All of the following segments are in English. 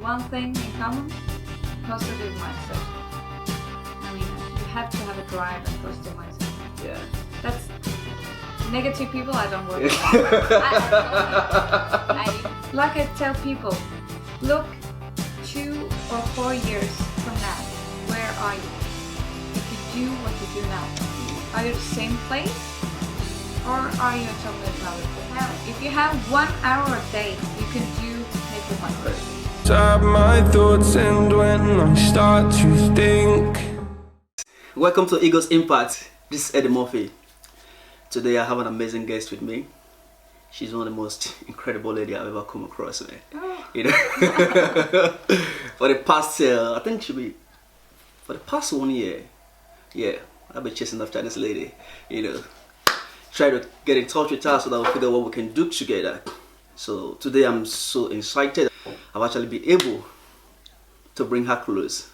one thing in common: positive mindset. I mean, you have to have a drive and positive mindset. Yeah. That's negative people I don't work with. Like I tell people, look 2 or 4 years from now, where are you? If you do what you do now, are you the same place or are you totally another place? If you have 1 hour a day, you can do network marketing. Stop my thoughts and when I start to think. Welcome to Eagles Impact. This is Eddymufy. Today I have an amazing guest with me. She's one of the most incredible lady I've ever come across, man. Oh. You know, for the past, I think for the past 1 year, yeah, I've been chasing after this lady. You know, try to get in touch with her so that we'll figure out what we can do together. So today I'm so excited. I've actually been able to bring her close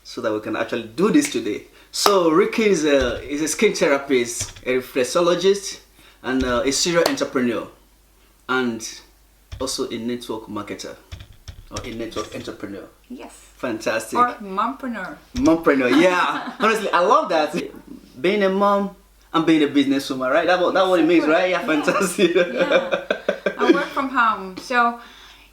so that we can actually do this today. So Rikke is a skin therapist, a reflexologist, and a serial entrepreneur, and also a network marketer or a network entrepreneur. Yes. Fantastic. Or mompreneur. Mompreneur, yeah. Honestly, I love that. Being a mom and being a businesswoman, right? That's what it means, right? Yeah, fantastic. Yeah. I work from home, so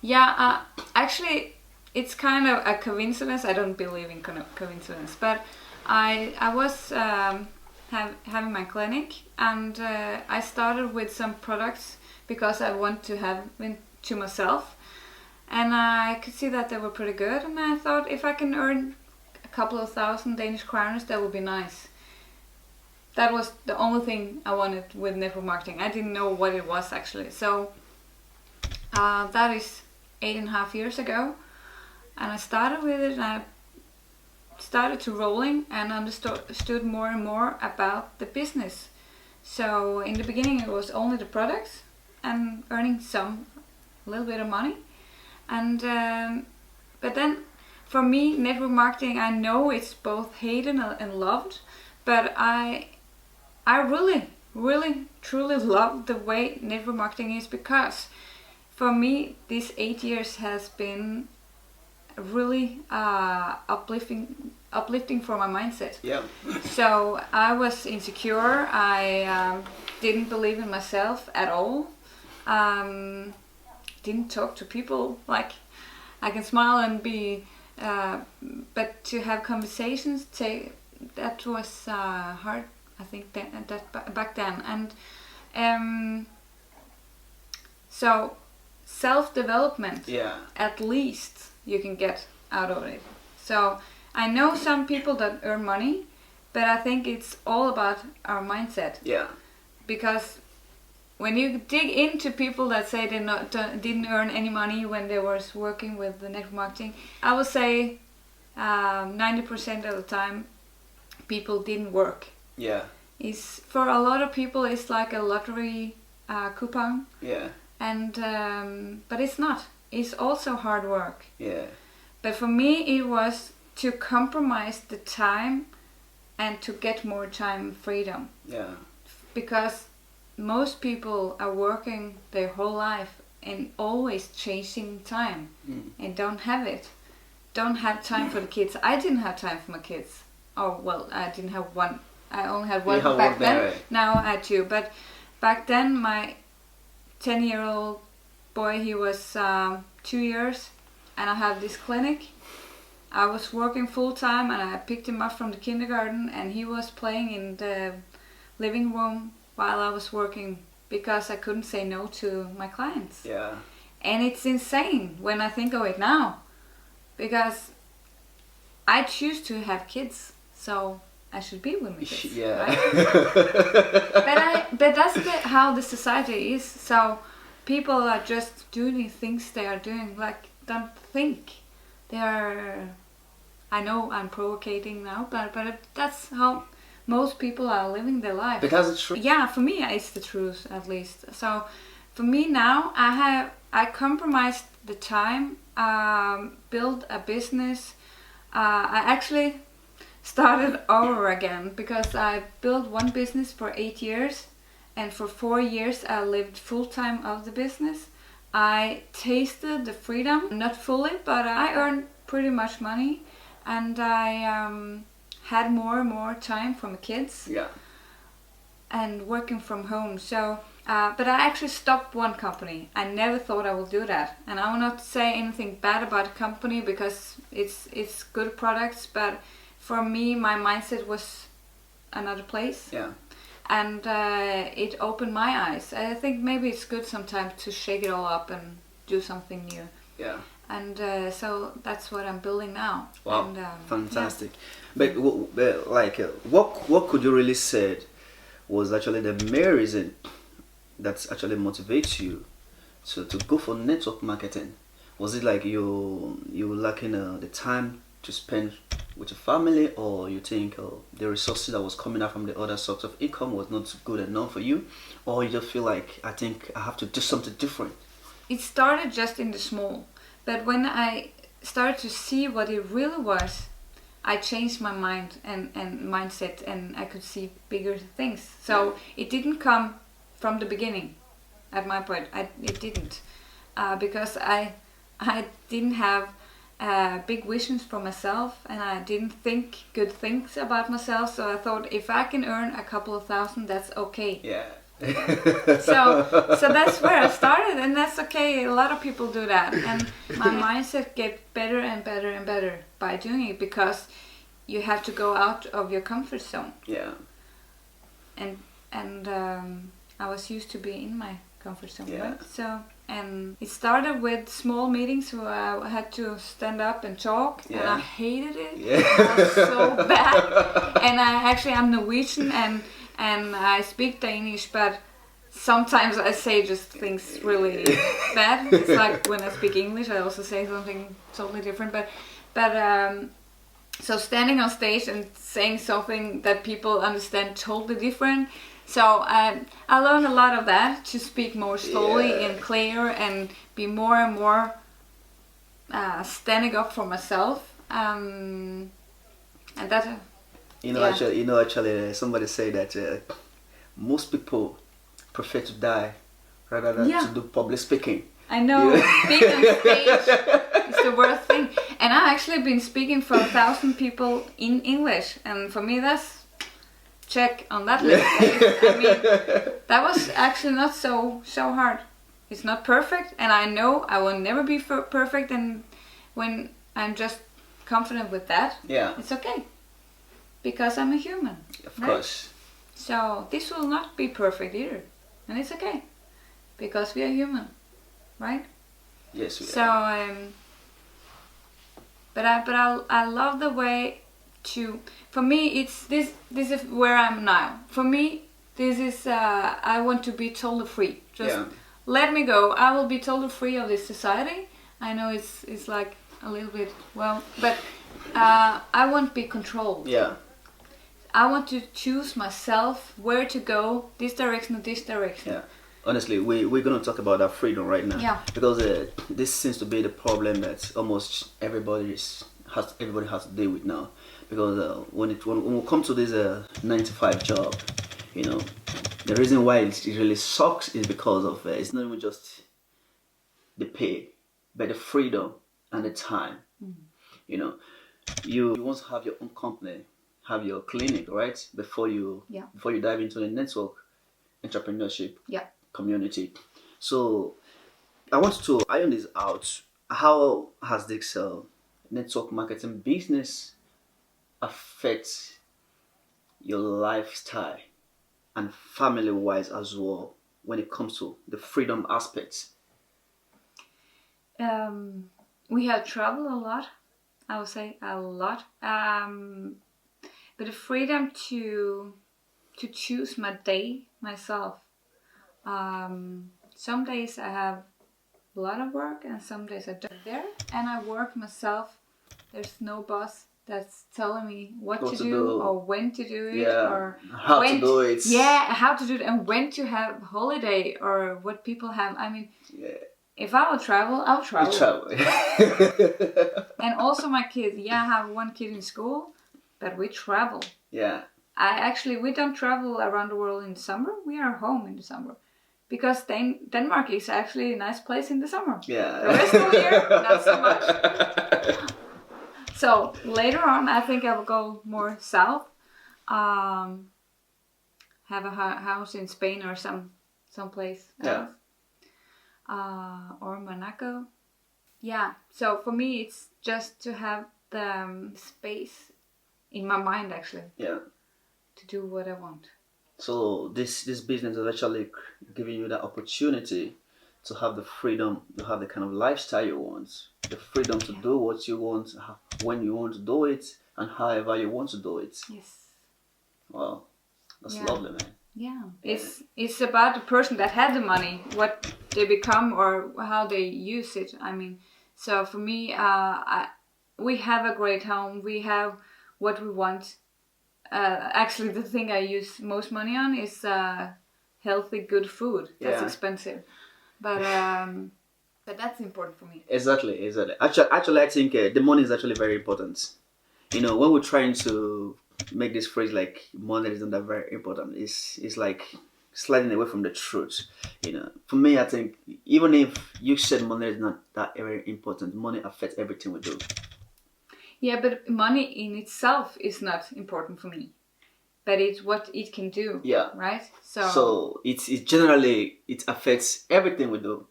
yeah. Actually, it's kind of a coincidence. I don't believe in coincidence, but I was having my clinic, and I started with some products because I want to have them to myself, and I could see that they were pretty good, and I thought if I can earn a couple of thousand Danish kroners, that would be nice. That was the only thing I wanted with network marketing. I didn't know what it was actually. So that is 8.5 years ago, and I started with it, and I started to rolling and understood more and more about the business. So in the beginning it was only the products and earning a little bit of money, and but then for me network marketing, I know it's both hated and loved, but I really truly love the way network marketing is, because for me these 8 years has been really uplifting for my mindset. Yeah. So I was insecure. I didn't believe in myself at all. Didn't talk to people. Like, I can smile and be, but to have conversations, that was hard. I think that back then, and so self-development. Yeah. At least you can get out of it. So I know some people that earn money, but I think it's all about our mindset. Yeah. Because when you dig into people that say they didn't earn any money when they were working with the network marketing, I would say 90% of the time people didn't work. Yeah. It's, for a lot of people, it's like a lottery coupon. Yeah. And but it's not. It's also hard work. Yeah. But for me it was to compromise the time and to get more time freedom. Yeah. Because most people are working their whole life and always chasing time and don't have it. Don't have time for the kids. I didn't have time for my kids. Oh well, I didn't have one. I only had one back then. Right? Now I had two. But back then my 10-year-old boy, he was 2 years, and I had this clinic. I was working full time, and I picked him up from the kindergarten, and he was playing in the living room while I was working, because I couldn't say no to my clients. Yeah. And it's insane when I think of it now, because I choose to have kids, so I should be with my kids. Yeah. Right? but that's how the society is. So people are just doing things they are doing, like, don't think. They are, I know I'm provocating now, but that's how most people are living their life. Because it's true. Yeah, for me it's the truth, at least. So for me now, I compromised the time, built a business. I actually started over again, because I built one business for 8 years, and for 4 years I lived full time of the business, I tasted the freedom, not fully, but I earned pretty much money, and I had more and more time for my kids. Yeah. And working from home. So, but I actually stopped one company. I never thought I would do that, and I will not say anything bad about the company because it's good products. But for me, my mindset was another place. Yeah. And it opened my eyes. I think maybe it's good sometimes to shake it all up and do something new. Yeah. And so that's what I'm building now. Wow, And, fantastic. Yeah. But what could you really say was actually the main reason that actually motivates you to go for network marketing? Was it like you were lacking the time to spend with your family, or you think the resources that was coming out from the other sorts of income was not good enough for you, or you just feel like, I think I have to do something different? It started just in the small, but when I started to see what it really was, I changed my mind and mindset, and I could see bigger things. So it didn't come from the beginning. At my point, it didn't, because I didn't have big visions for myself, and I didn't think good things about myself. So I thought, if I can earn a couple of thousand, that's okay. Yeah. so that's where I started, and that's okay. A lot of people do that, and my mindset get better and better and better by doing it, because you have to go out of your comfort zone. Yeah. And I was used to be in my comfort zone, Yeah. right? So, and it started with small meetings where I had to stand up and talk, and I hated it. Yeah. It was so bad. And I'm Norwegian, and I speak Danish, but sometimes I say just things really bad. It's like when I speak English, I also say something totally different. So standing on stage and saying something that people understand totally different. So I learned a lot of that, to speak more slowly and clear, and be more and more standing up for myself. And that. Actually, somebody say that most people prefer to die rather than to do public speaking. I know, speaking on stage is the worst thing. And I've actually been speaking for 1,000 people in English, and for me that's check on that list. I mean, that was actually not so hard. It's not perfect, and I know I will never be perfect, and when I'm just confident with that, it's okay. Because I'm a human. Of course. So this will not be perfect either. And it's okay. Because we are human. Right? Yes, we are. So, but I love the way to, for me it's this is where I'm now. For me, this is, I want to be totally free. Just let me go. I will be totally free of this society. I know it's like a little bit, but I won't be controlled. Yeah. I want to choose myself where to go, this direction or this direction. Yeah. Honestly, we're going to talk about that freedom right now. Yeah. Because this seems to be the problem that almost everybody has to deal with now. Because when we come to this 9-to-5 job, the reason why it really sucks is because of it's not even just the pay, but the freedom and the time. Mm-hmm. You want to have your own company, have your clinic, right? Before you dive into the network entrepreneurship community. So I want to iron this out. How has this network marketing business affect your lifestyle and family wise as well when it comes to the freedom aspects? We have traveled a lot. I would say a lot. But the freedom to choose my day myself. Some days I have a lot of work, and some days I don't. There, and I work myself. There's no boss that's telling me what to do or when to do it or how to do it. Yeah, how to do it, and when to have holiday or what people have. I mean, if I will travel, I'll travel. And also my kids. Yeah, I have one kid in school, but we travel. Yeah. We don't travel around the world in the summer. We are home in the summer. because Denmark is actually a nice place in the summer. Yeah. The rest of the year, not so much. So later on, I think I will go more south. Have a house in Spain or someplace else. Or Monaco. Yeah, so for me it's just to have the space in my mind actually. Yeah. To do what I want. So this business is actually giving you the opportunity to have the freedom, to have the kind of lifestyle you want, the freedom to do what you want, when you want to do it, and however you want to do it. Yes. Wow, that's lovely, man. Yeah, it's about the person that had the money, what they become or how they use it. I mean, so for me, we have a great home. We have what we want. Actually, the thing I use most money on is healthy, good food. That's expensive, but that's important for me. Exactly. Actually, I think the money is actually very important. You know, when we're trying to make this phrase like money isn't that very important, it's like sliding away from the truth. You know, for me, I think even if you said money is not that very important, money affects everything we do. Yeah, but money in itself is not important for me, but it's what it can do. Yeah. Right. So it generally it affects everything we do.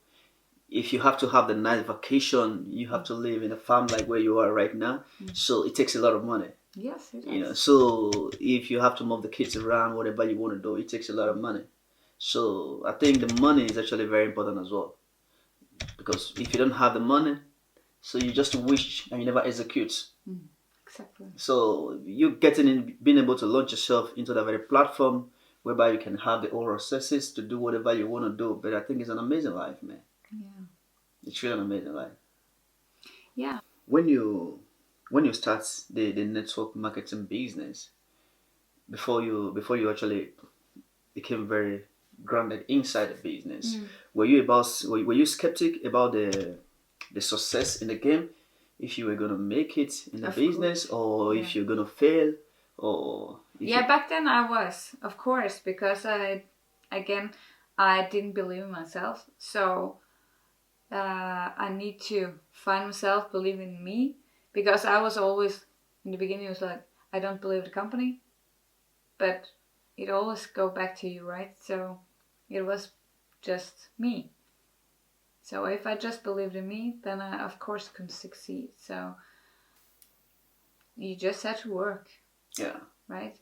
If you have to have the nice vacation, you have to live in a farm like where you are right now. So it takes a lot of money. Yes, it does. You know, so if you have to move the kids around, whatever you want to do, it takes a lot of money. So I think the money is actually very important as well. Because if you don't have the money, so you just wish and you never execute. Exactly. So you being able to launch yourself into that very platform whereby you can have the oral accesses to do whatever you want to do. But I think it's an amazing life, man. Yeah. It's really an amazing life. Yeah. When you start the network marketing business, before you actually became very grounded inside the business, were you skeptic about the success in the game, if you were gonna make it in the business, or if you're gonna fail, or back then I was, of course, because I didn't believe in myself, so I need to find myself believing in me, because I was always in the beginning, it was like, I don't believe the company, but it always go back to you, right? So it was just me. So if I just believed in me, then I of course could succeed. So you just have to work. Yeah. Right?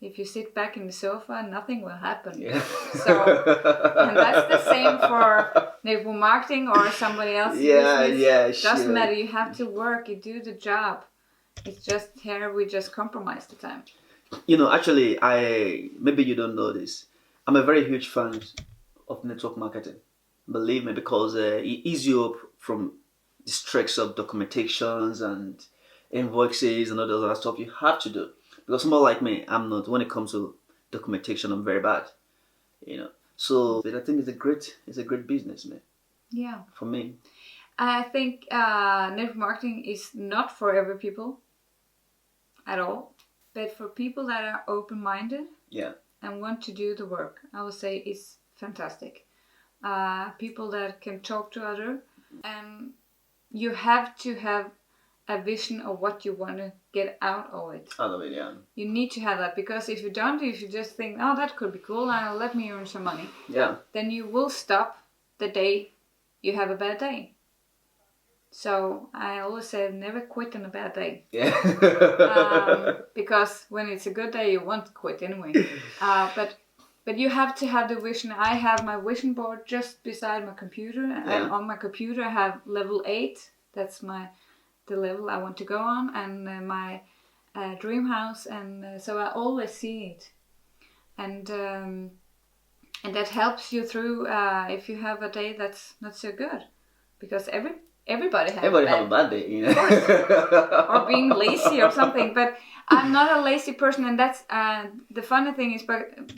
If you sit back in the sofa, nothing will happen. Yeah. So, and that's the same for network marketing or somebody else's business. Yeah, Doesn't matter. You have to work. You do the job. It's just here we just compromise the time. You know, actually, maybe you don't know this. I'm a very huge fan of network marketing. Believe me, because it eases you up from the stress of documentations and invoices and all those other stuff you have to do. Because someone like me, I'm not. When it comes to documentation, I'm very bad. You know, so I think it's a great business, man. Yeah. For me, I think network marketing is not for every people at all, but for people that are open-minded, and want to do the work, I would say it's fantastic. People that can talk to others, and you have to have a vision of what you want to get out of it. You need to have that, because if you don't, if you just think, oh, that could be cool, let me earn some money, then you will stop the day you have a bad day. So I always say never quit on a bad day. Because when it's a good day, you won't quit anyway. But you have to have the vision. I have my vision board just beside my computer, and on my computer I have level 8. That's the level I want to go on, and my dream house, and so I always see it, and that helps you through if you have a day that's not so good, because everybody have a bad day, you know. Or being lazy or something. But I'm not a lazy person, and that's the funny thing is,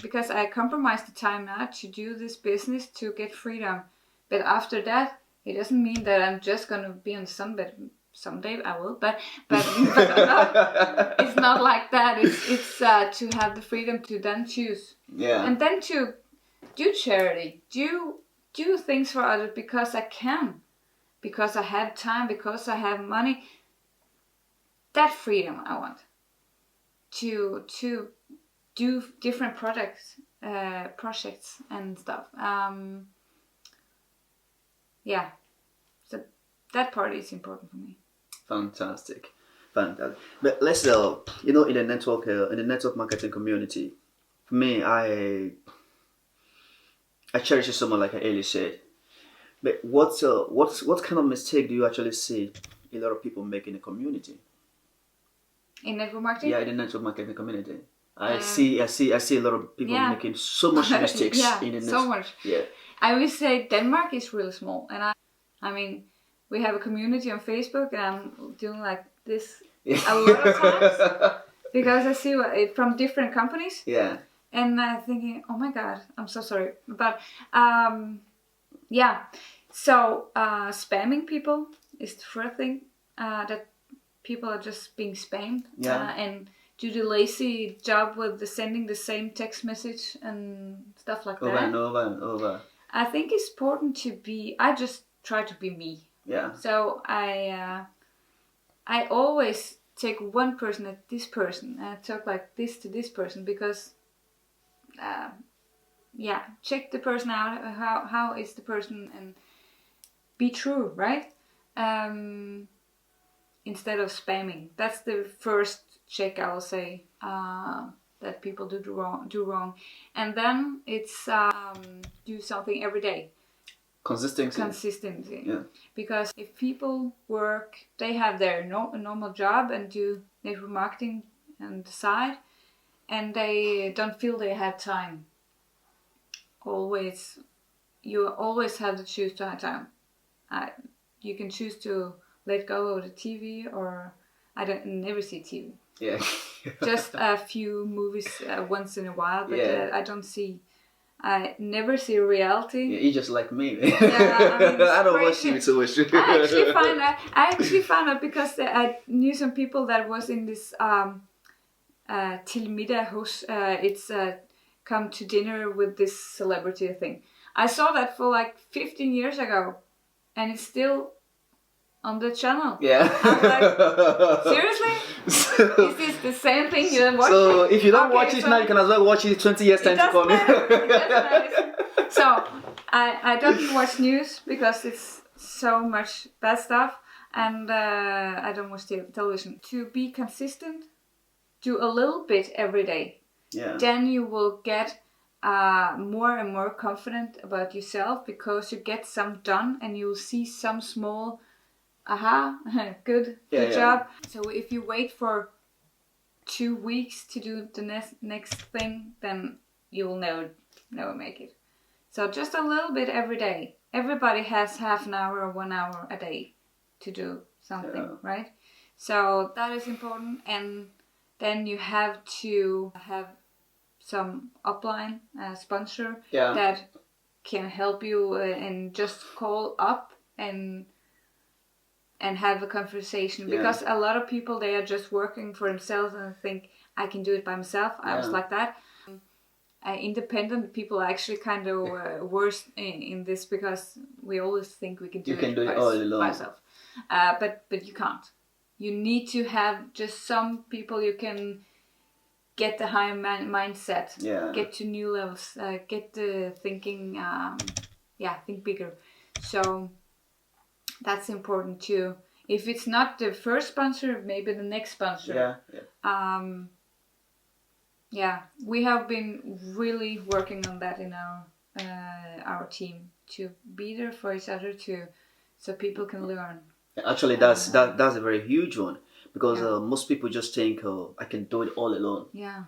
because I compromise the time now to do this business to get freedom. But after that, it doesn't mean that I'm just gonna be on the sunbed. Someday I will, but it's not like that. It's to have the freedom to then choose, and then to do charity, do things for others because I can, because I have time, because I have money. That freedom I want to do different projects and stuff. Yeah, so that part is important for me. Fantastic. But let's in the network marketing community, for me, I cherish someone like I earlier said. But what kind of mistake do you actually see a lot of people make in the community? In network marketing? Yeah, in the network marketing community. I see a lot of people making so much mistakes in the network. So much. Yeah. I would say Denmark is really small, and I mean, we have a community on Facebook, and I'm doing like this a lot of times because I see it from different companies. Yeah. And I'm thinking, oh my God, I'm so sorry, but yeah. So spamming people is the first thing that people are just being spammed. Yeah. And do the lazy job with sending the same text message and stuff like over that. and over. I think it's important to be. I just try to be me. Yeah. So I always take one person at this person and I talk like this to this person because check the person out. How is the person and be true, right? Instead of spamming. That's the first check I will say that people do wrong. And then it's do something every day. Consistency. Yeah. Because if people work, they have their normal job and do network marketing on the side, and they don't feel they have time. You always have to choose to have time. You can choose to let go of the TV, or I never see TV. Yeah. Just a few movies once in a while, but I don't see. I never see reality. Yeah, you just like me. Yeah, I mean, I don't watch TV so much. I actually found out because I knew some people that was in this Til middag hos. It's come to dinner with this celebrity thing. I saw that for like 15 years ago, and it's still on the channel. Yeah. I'm like, seriously? Is this the same thing you watch? So if you don't watch it now, you can as well watch it 20 years time to come. So I don't watch news because it's so much bad stuff, and I don't watch television. To be consistent, do a little bit every day. Yeah. Then you will get more and more confident about yourself because you get some done and you'll see some small good job. So if you wait for 2 weeks to do the next thing, then you will never make it. So just a little bit every day. Everybody has half an hour or 1 hour a day to do something, right? So that is important. And then you have to have some upline sponsor that can help you and just call up and have a conversation, because a lot of people, they are just working for themselves and think I can do it by myself. I was like that. Independent people are actually kind of worse in this, because we always think we can do it all alone. by ourselves. But you can't. You need to have just some people you can get the high mindset, get to new levels, get the thinking, think bigger. So that's important too. If it's not the first sponsor, maybe the next sponsor. We have been really working on that in our team, to be there for each other, so people can learn. Actually, that's a very huge one, because most people just think, I can do it all alone. Yeah.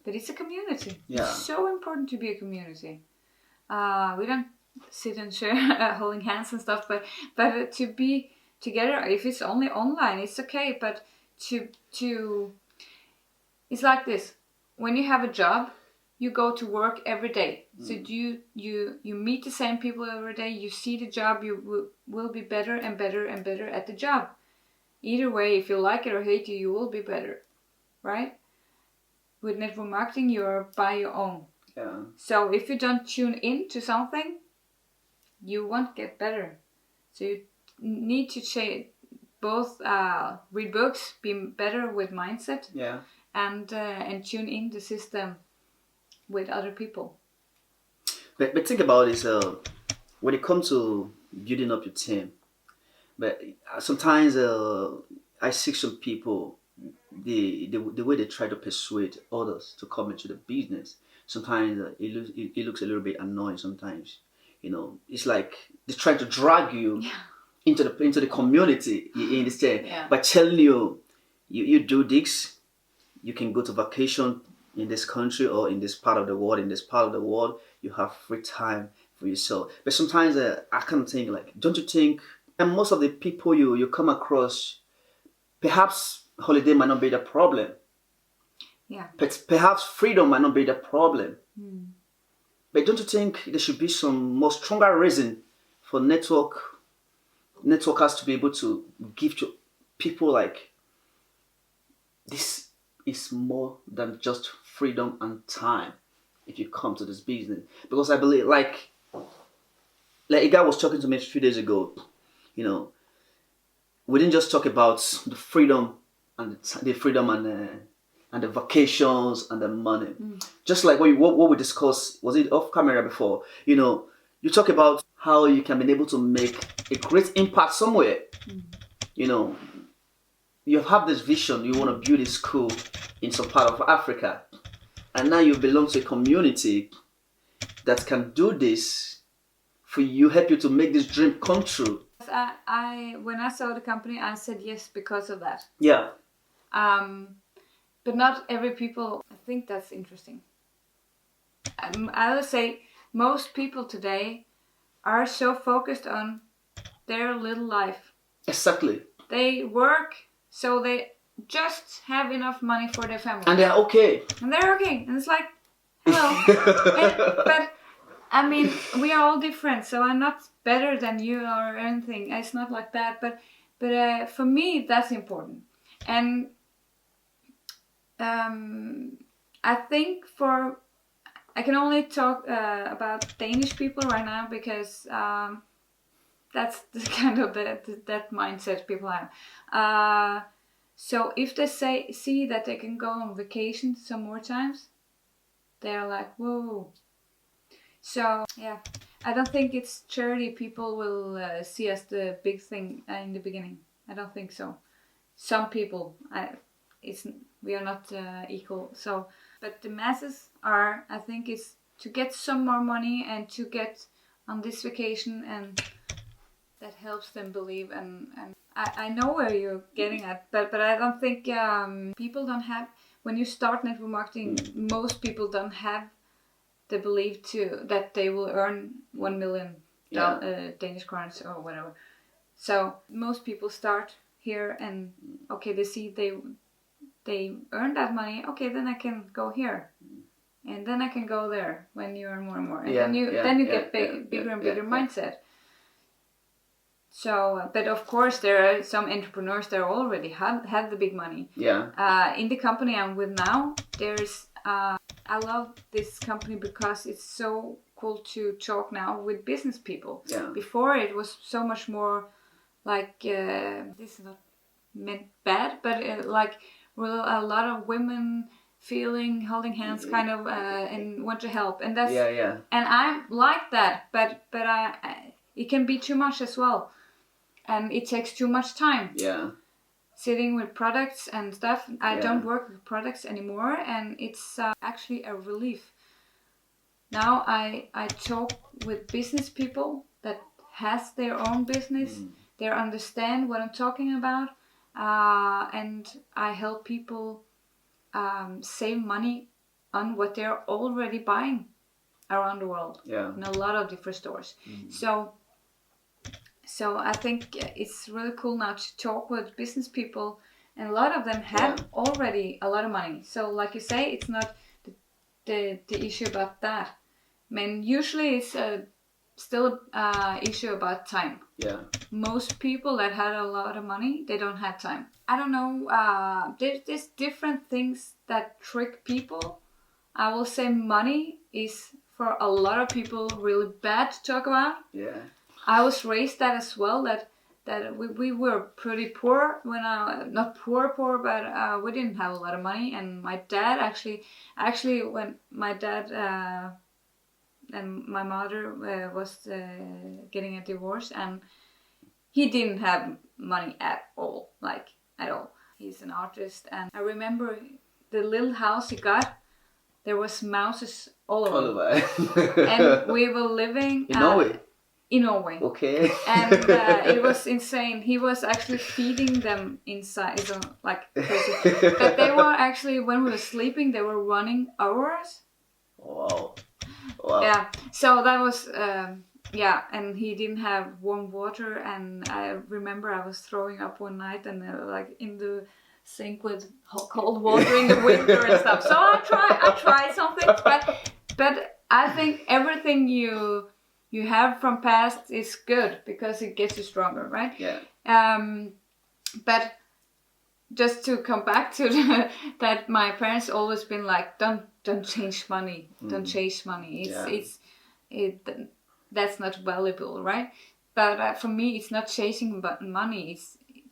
But it's a community. Yeah. It's so important to be a community. We don't sit and share holding hands and stuff, but to be together, if it's only online, it's okay. But to it's like this: when you have a job, you go to work every day. So you meet the same people every day. You see the job. You will be better and better and better at the job. Either way, if you like it or hate it, you will be better, right? With network marketing, you're by your own. Yeah. So if you don't tune in to something, you won't get better. So you need to change both, read books, be better with mindset, Yeah. and tune in the system with other people. But think about this. When it comes to building up your team, but sometimes I see some people, the way they try to persuade others to come into the business. Sometimes it looks a little bit annoying. Sometimes, it's like they try to drag you into the community. You understand? Yeah. By telling you do this, you can go to vacation in this country or in this part of the world. In this part of the world, you have free time for yourself. But sometimes I kind of think like, don't you think? And most of the people you come across, perhaps holiday might not be the problem. Yeah. But perhaps freedom might not be the problem. But don't you think there should be some more stronger reason for networkers to be able to give to people like, this is more than just freedom and time if you come to this business? Because I believe, like a guy was talking to me a few days ago, we didn't just talk about the freedom and the vacations and the money. Just like what we discussed, was it off camera before? You talk about how you can be able to make a great impact somewhere. You have this vision, you want to build a school in some part of Africa, and now you belong to a community that can do this for you, help you to make this dream come true. When I saw the company, I said yes because of that. Yeah. But not every people. I think that's interesting. I would say most people today are so focused on their little life. Exactly. They work so they just have enough money for their family. And they're okay. And it's like, hello. But I mean, we are all different, so I'm not better than you or anything. It's not like that. But for me, that's important. And I think I can only talk about Danish people right now because that's the kind of that mindset people have. So if they see that they can go on vacation some more times, they're like, whoa. So yeah, I don't think it's charity people will see as the big thing in the beginning. I don't think so. Some people, we are not equal. So, but the masses are. I think it's to get some more money and to get on this vacation, and that helps them believe. And I know where you're getting at, but I don't think people don't have. When you start network marketing, most people don't have the belief that they will earn 1 million Danish crowns or whatever. So most people start here and okay, they see they earn that money. Okay, then I can go here, and then I can go there when you earn more and more, and then you get bigger and bigger mindset. So, but of course there are some entrepreneurs that already have the big money. Yeah. In the company I'm with now, there's I love this company because it's so cool to talk now with business people. Yeah. Before it was so much more like this is not meant bad, but like a lot of women holding hands, kind of, and want to help, and that's and I'm like that, but it can be too much as well, and it takes too much time. Yeah. Sitting with products and stuff. I don't work with products anymore, and it's actually a relief. Now I talk with business people that has their own business. They understand what I'm talking about, and I help people save money on what they're already buying around the world in a lot of different stores. So I think it's really cool now to talk with business people, and a lot of them have already a lot of money. So like you say, it's not the issue about that. I mean, usually it's still an issue about time. Yeah. Most people that had a lot of money, they don't have time. I don't know. There's different things that trick people. I will say money is for a lot of people really bad to talk about. Yeah. I was raised that as well, that we were pretty poor when not poor, but we didn't have a lot of money. And my dad actually when my dad and my mother was getting a divorce, and he didn't have money at all, like at all. He's an artist, and I remember the little house he got, there was mouses all over. And we were living in Norway. In Norway. Okay. And it was insane. He was actually feeding them inside, so, like crazy. But they were actually, when we were sleeping, they were running over us. Wow. Yeah. So that was, and he didn't have warm water. And I remember I was throwing up one night, and like in the sink with cold water in the winter and stuff. So I tried something, but I think everything you have from past is good because it gets you stronger, right? Yeah. But just to come back to that, my parents always been like, don't change money, don't chase money. That's not valuable, right? But for me, it's not chasing money.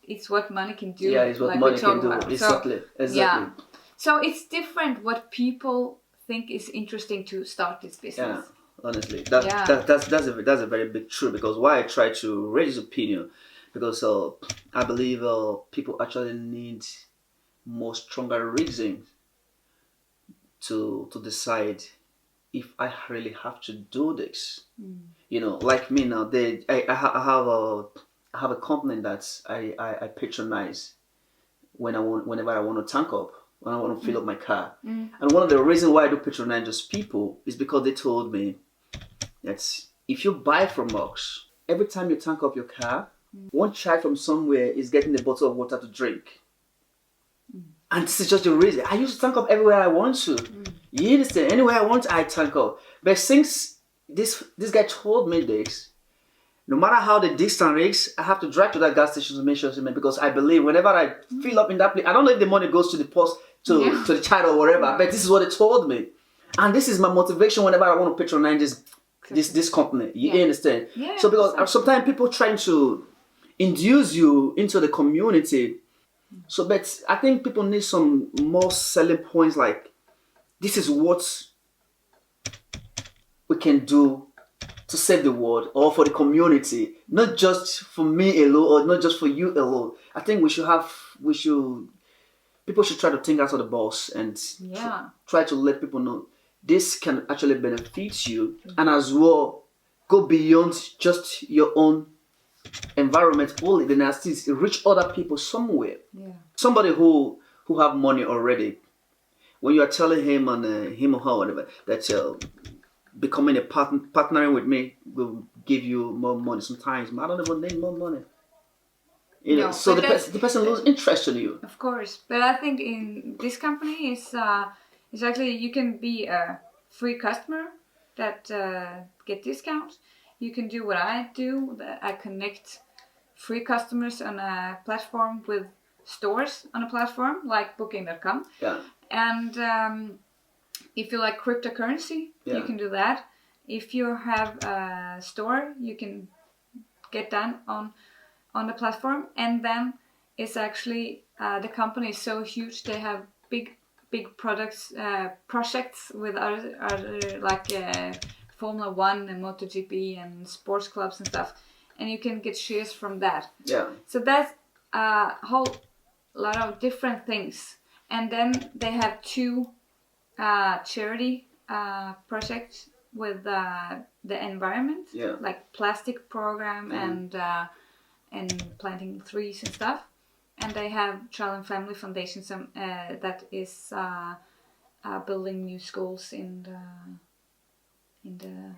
It's what money can do. Yeah, it's what like money can do. About. Exactly. Yeah. So it's different what people think is interesting to start this business. Yeah. Honestly, that's a very big truth, because why I try to raise this opinion, because I believe people actually need more stronger reasons to decide if I really have to do this. You know, like me now, I have a company that I patronize whenever I want to tank up, when I want to fill up my car. And one of the reasons why I do patronize those people is because they told me that if you buy from us, every time you tank up your car, one child from somewhere is getting a bottle of water to drink. And this is just the reason. I used to tank up everywhere I want to. You understand? Anywhere I want, I tank up. But since this guy told me this, no matter how the distance is, I have to drive to that gas station to make sure, because I believe whenever I fill up in that place, I don't know if the money goes to the post, to the child or whatever, but this is what they told me. And this is my motivation whenever I want to patronize this company. You understand? Yeah, so because sometimes people trying to induce you into the community. So, but I think people need some more selling points, like this is what we can do to save the world or for the community, not just for me alone or not just for you alone. I think people should try to think out of the box and try to let people know this can actually benefit you, and as well go beyond just your own environment only, then I still reach other people somewhere. Somebody who have money already, when you are telling him or her whatever that becoming a partnering with me will give you more money, sometimes I don't even need more money. You know, so the person loses interest in you. Of course, but I think in this company is actually you can be a free customer that get discounts. You can do what I do. That I connect free customers on a platform with stores on a platform like Booking.com. Yeah. And if you like cryptocurrency, you can do that. If you have a store, you can get that on the platform. And then it's actually the company is so huge. They have big projects with other like Formula 1 and MotoGP and sports clubs and stuff, and you can get shares from that. Yeah. So that's a whole lot of different things. And then they have 2 charity projects with the environment, like plastic program and planting trees and stuff. And they have Child and Family Foundation, that is building new schools in the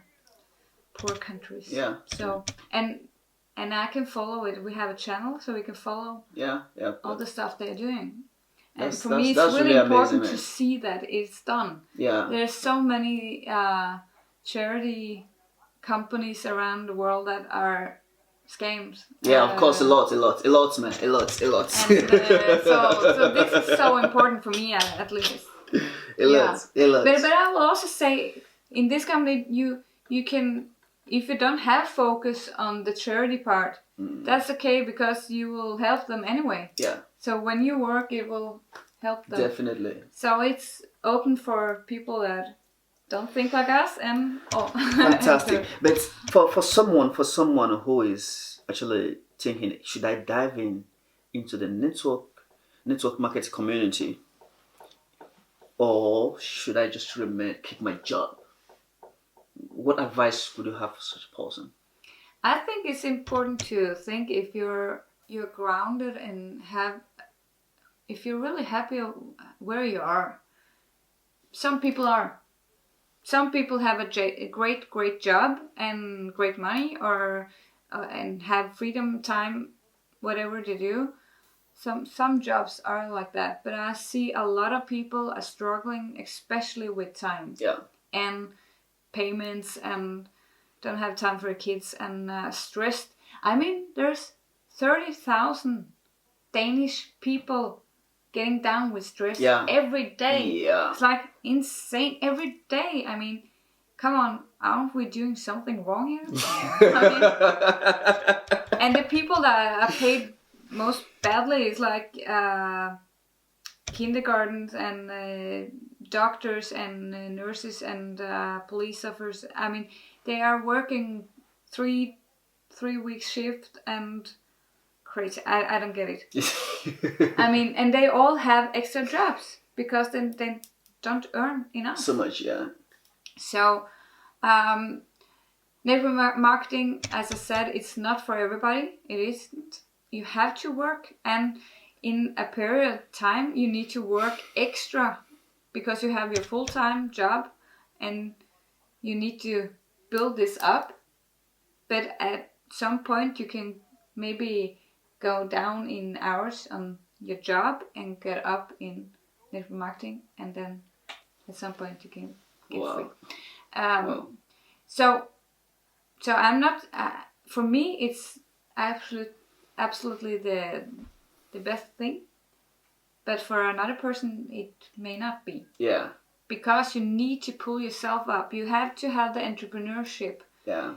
poor countries. Yeah. So and I can follow it. We have a channel, so we can follow all the stuff they're doing. And for me, it's really important to see that it's done. Yeah. There's so many charity companies around the world that are scams. Yeah, of course, a lot, man, a lot. And, so this is so important for me, at least. A lot. But I will also say in this company, you can, if you don't have focus on the charity part, that's okay because you will help them anyway. Yeah. So when you work, it will help them. Definitely. So it's open for people that don't think like us and fantastic. But for someone who is actually thinking, should I dive into the network marketing community, or should I just keep my job? What advice would you have for such a person? I think it's important to think if you're grounded and if you're really happy where you are. Some people are. Some people have a great job and great money, or and have freedom time, whatever they do. Some jobs are like that, but I see a lot of people are struggling, especially with time. Yeah. And payments, and don't have time for kids, and stressed. I mean, there's 30,000 Danish people getting down with stress every day. Yeah. It's like insane every day. I mean, come on, aren't we doing something wrong here? I mean, and the people that are paid most badly is like kindergartens and doctors and nurses and police officers. I mean, they are working three weeks shift and crazy. I don't get it. I mean, and they all have extra jobs because they don't earn enough. So much, yeah. So, network marketing, as I said, it's not for everybody. It isn't. You have to work, and in a period of time, you need to work extra because you have your full-time job, and you need to build this up. But at some point, you can maybe go down in hours on your job and get up in network marketing, and then at some point you can get free. So I'm not. For me, it's absolutely the best thing, but for another person, it may not be. Yeah. Because you need to pull yourself up. You have to have the entrepreneurship. Yeah.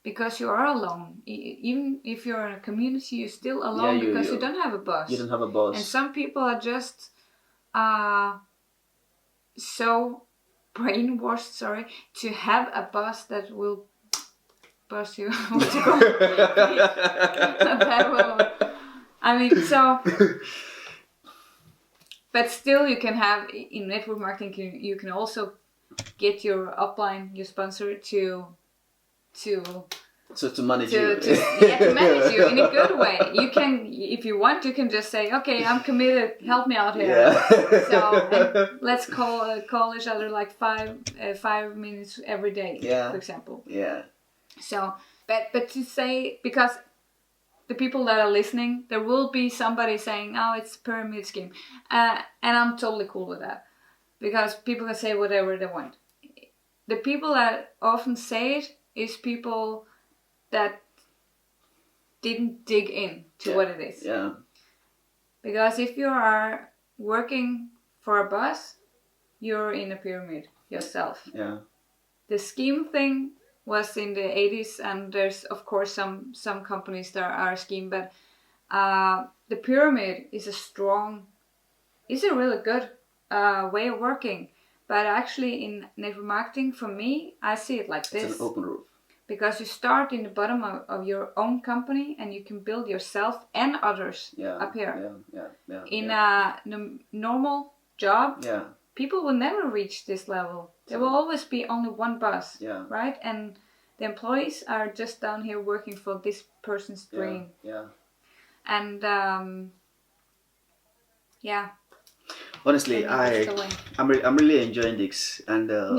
Because you are alone. Even if you're in a community, you're still alone because you don't have a boss. You don't have a boss. And some people are just so brainwashed, to have a boss that will boss you. That will, I mean, so... But still, you can have, in network marketing, you can also get your upline, your sponsor to manage you. To manage you in a good way. You can, if you want, you can just say, okay, I'm committed, help me out here. Yeah. So let's call each other like 5 minutes every day, for example. Yeah. So, but to say, because the people that are listening, there will be somebody saying, oh, it's a pyramid scheme. And I'm totally cool with that. Because people can say whatever they want. The people that often say it is people that didn't dig in to what it is. Yeah. Because if you are working for a boss, you're in a pyramid yourself. Yeah. The scheme thing was in the 80s, and there's of course some companies that are a scheme, but the pyramid is a really good way of working. But actually in network marketing, for me, I see it like this. It's an open roof. Because you start in the bottom of your own company, and you can build yourself and others up here. In a normal job, people will never reach this level. There will always be only one boss, right? And the employees are just down here working for this person's dream. And honestly, I'm really enjoying this, and I'm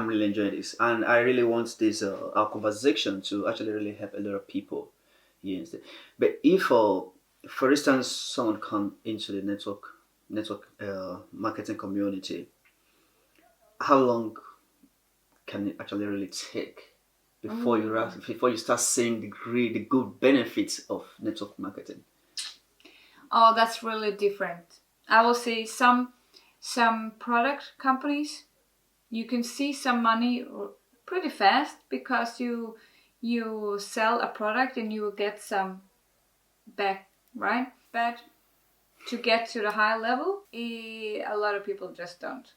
really enjoying this, and I really want this our conversation to actually really help a lot of people here instead. But if, for instance, someone come into the network marketing community, how long can it actually really take before you start seeing the good benefits of network marketing? Oh, that's really different. I will say some product companies, you can see some money pretty fast because you sell a product and you will get some back, right? But to get to the high level, a lot of people just don't.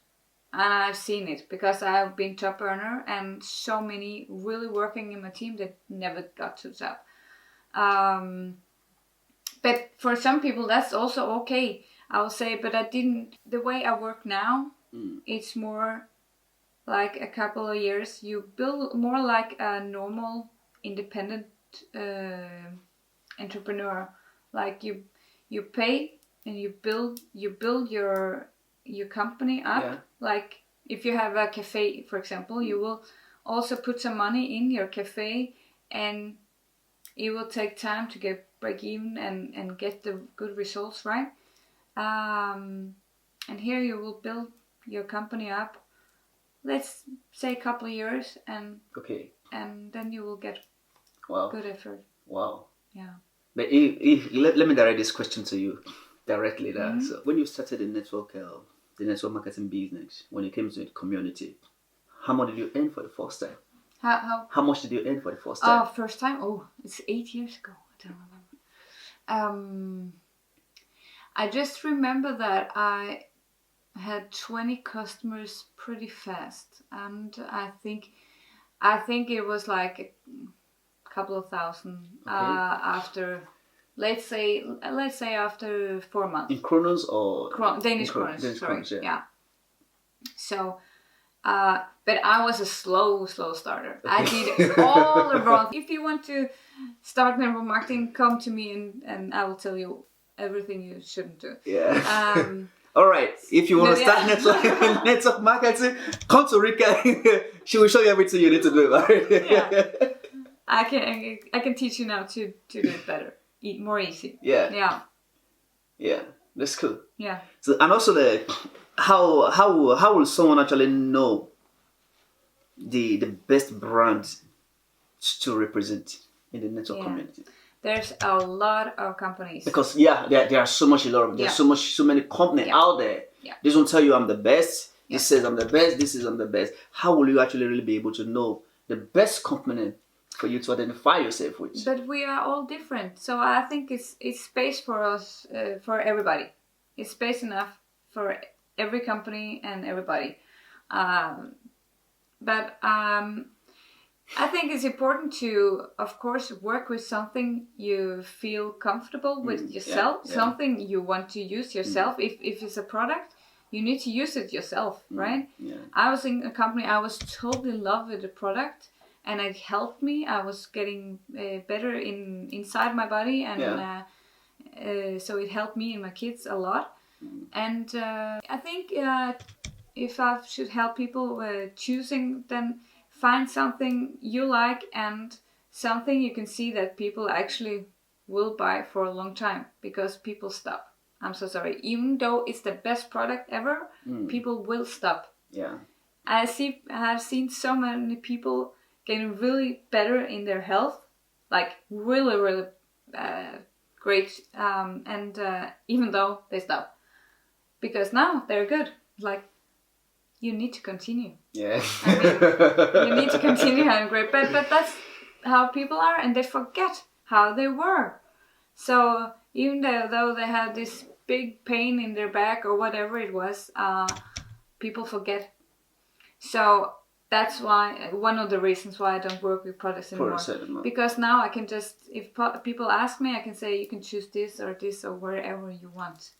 And I've seen it because I've been top earner and so many really working in my team that never got to the top. But for some people that's also okay, I will say. But the way I work now, it's more like a couple of years. You build more like a normal independent entrepreneur. Like you pay and you build your company up. Yeah. Like if you have a cafe, for example, you will also put some money in your cafe, and it will take time to get break even and get the good results, right? And here you will build your company up, let's say a couple of years, and then you will get good effort. Wow. Yeah. But let me direct this question to you directly. So when you started the network marketing business, when it came to the community, how much did you earn for the first time? How much did you earn for the first time? First time? Oh, it's 8 years ago. I don't remember. I just remember that I had 20 customers pretty fast, and I think it was like a couple of thousand after. Let's say after 4 months. In kronos or Danish kronos. Sorry. Yeah. So, but I was a slow starter. I did all the wrong. If you want to start network marketing, come to me and I will tell you everything you shouldn't do. Yeah. All right. If you want to start network marketing, come to Rikke. She will show you everything you need to do. Right? Yeah. I can teach you now to do it better. More easy. Yeah. That's cool. Yeah. So, and also how will someone actually know the best brand to represent in the network community? There's a lot of companies. Because there are so many companies out there. Yeah. This one tell you I'm the best. This says I'm the best. This is I'm the best. How will you actually really be able to know the best company for you to identify yourself with? But we are all different, so I think it's space for us, for everybody. It's space enough for every company and everybody. But I think it's important to, of course, work with something you feel comfortable with yourself, something you want to use yourself. If it's a product, you need to use it yourself, right? Yeah. I was in a company, I was totally in love with the product. And it helped me. I was getting better inside my body, and so it helped me and my kids a lot. And I think if I should help people choosing, then find something you like and something you can see that people actually will buy for a long time, because people stop. I'm so sorry. Even though it's the best product ever, people will stop. Yeah. I have seen so many people getting really better in their health, like really, really great. And even though they stop, because now they're good. Like, you need to continue. Yeah. I mean, you need to continue having great, but that's how people are, and they forget how they were. So even though they had this big pain in their back or whatever it was, people forget. So that's why, one of the reasons why I don't work with products anymore. Because now I can just, if people ask me, I can say you can choose this or wherever you want.